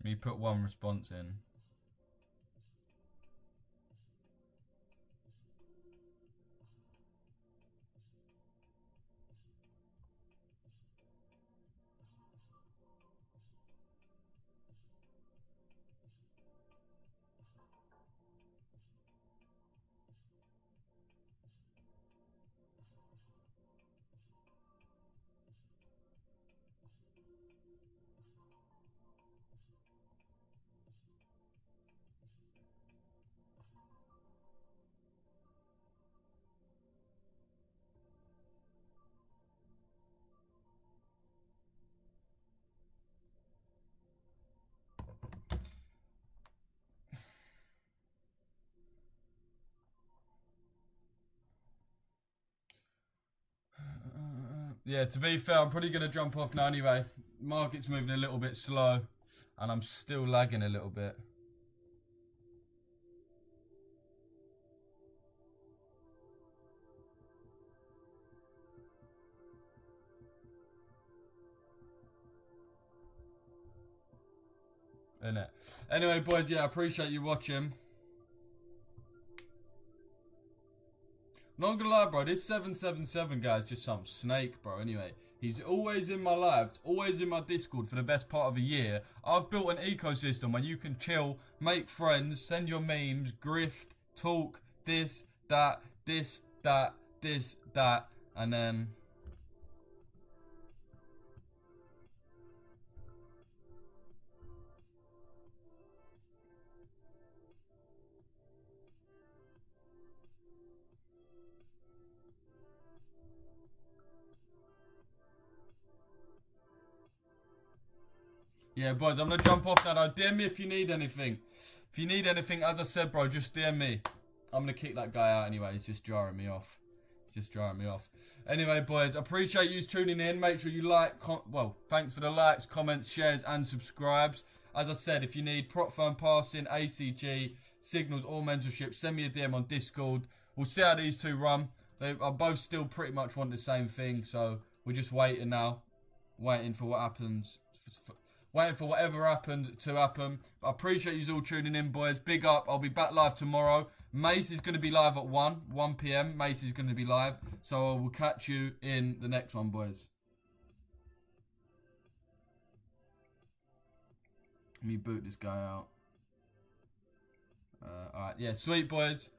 You put one response in. Yeah, to be fair, I'm probably going to jump off now anyway. market's moving a little bit slow, and I'm still lagging a little bit. Innit? Anyway, boys, yeah, I appreciate you watching. Not gonna lie, bro, this 777 guy's just some snake, bro. Anyway, he's always in my lives, always in my Discord for the best part of a year. I've built an ecosystem where you can chill, make friends, send your memes, grift, talk, this, that, this, that, this, that, and then... Yeah, boys, I'm going to jump off now. DM me if you need anything. If you need anything, as I said, bro, just DM me. I'm going to kick that guy out anyway. He's just jarring me off. Anyway, boys, appreciate you tuning in. Make sure you like, well, thanks for the likes, comments, shares, and subscribes. As I said, if you need prop firm passing, ACG, signals, or mentorship, send me a DM on Discord. We'll see how these two run. They are both still pretty much want the same thing, so we're just waiting now. Waiting for what happens. Waiting for whatever happens to happen. I appreciate you all tuning in, boys. Big up. I'll be back live tomorrow. Mace is going to be live at 1 p.m. Mace is going to be live. So I will catch you in the next one, boys. Let me boot this guy out. Alright, yeah, sweet, boys.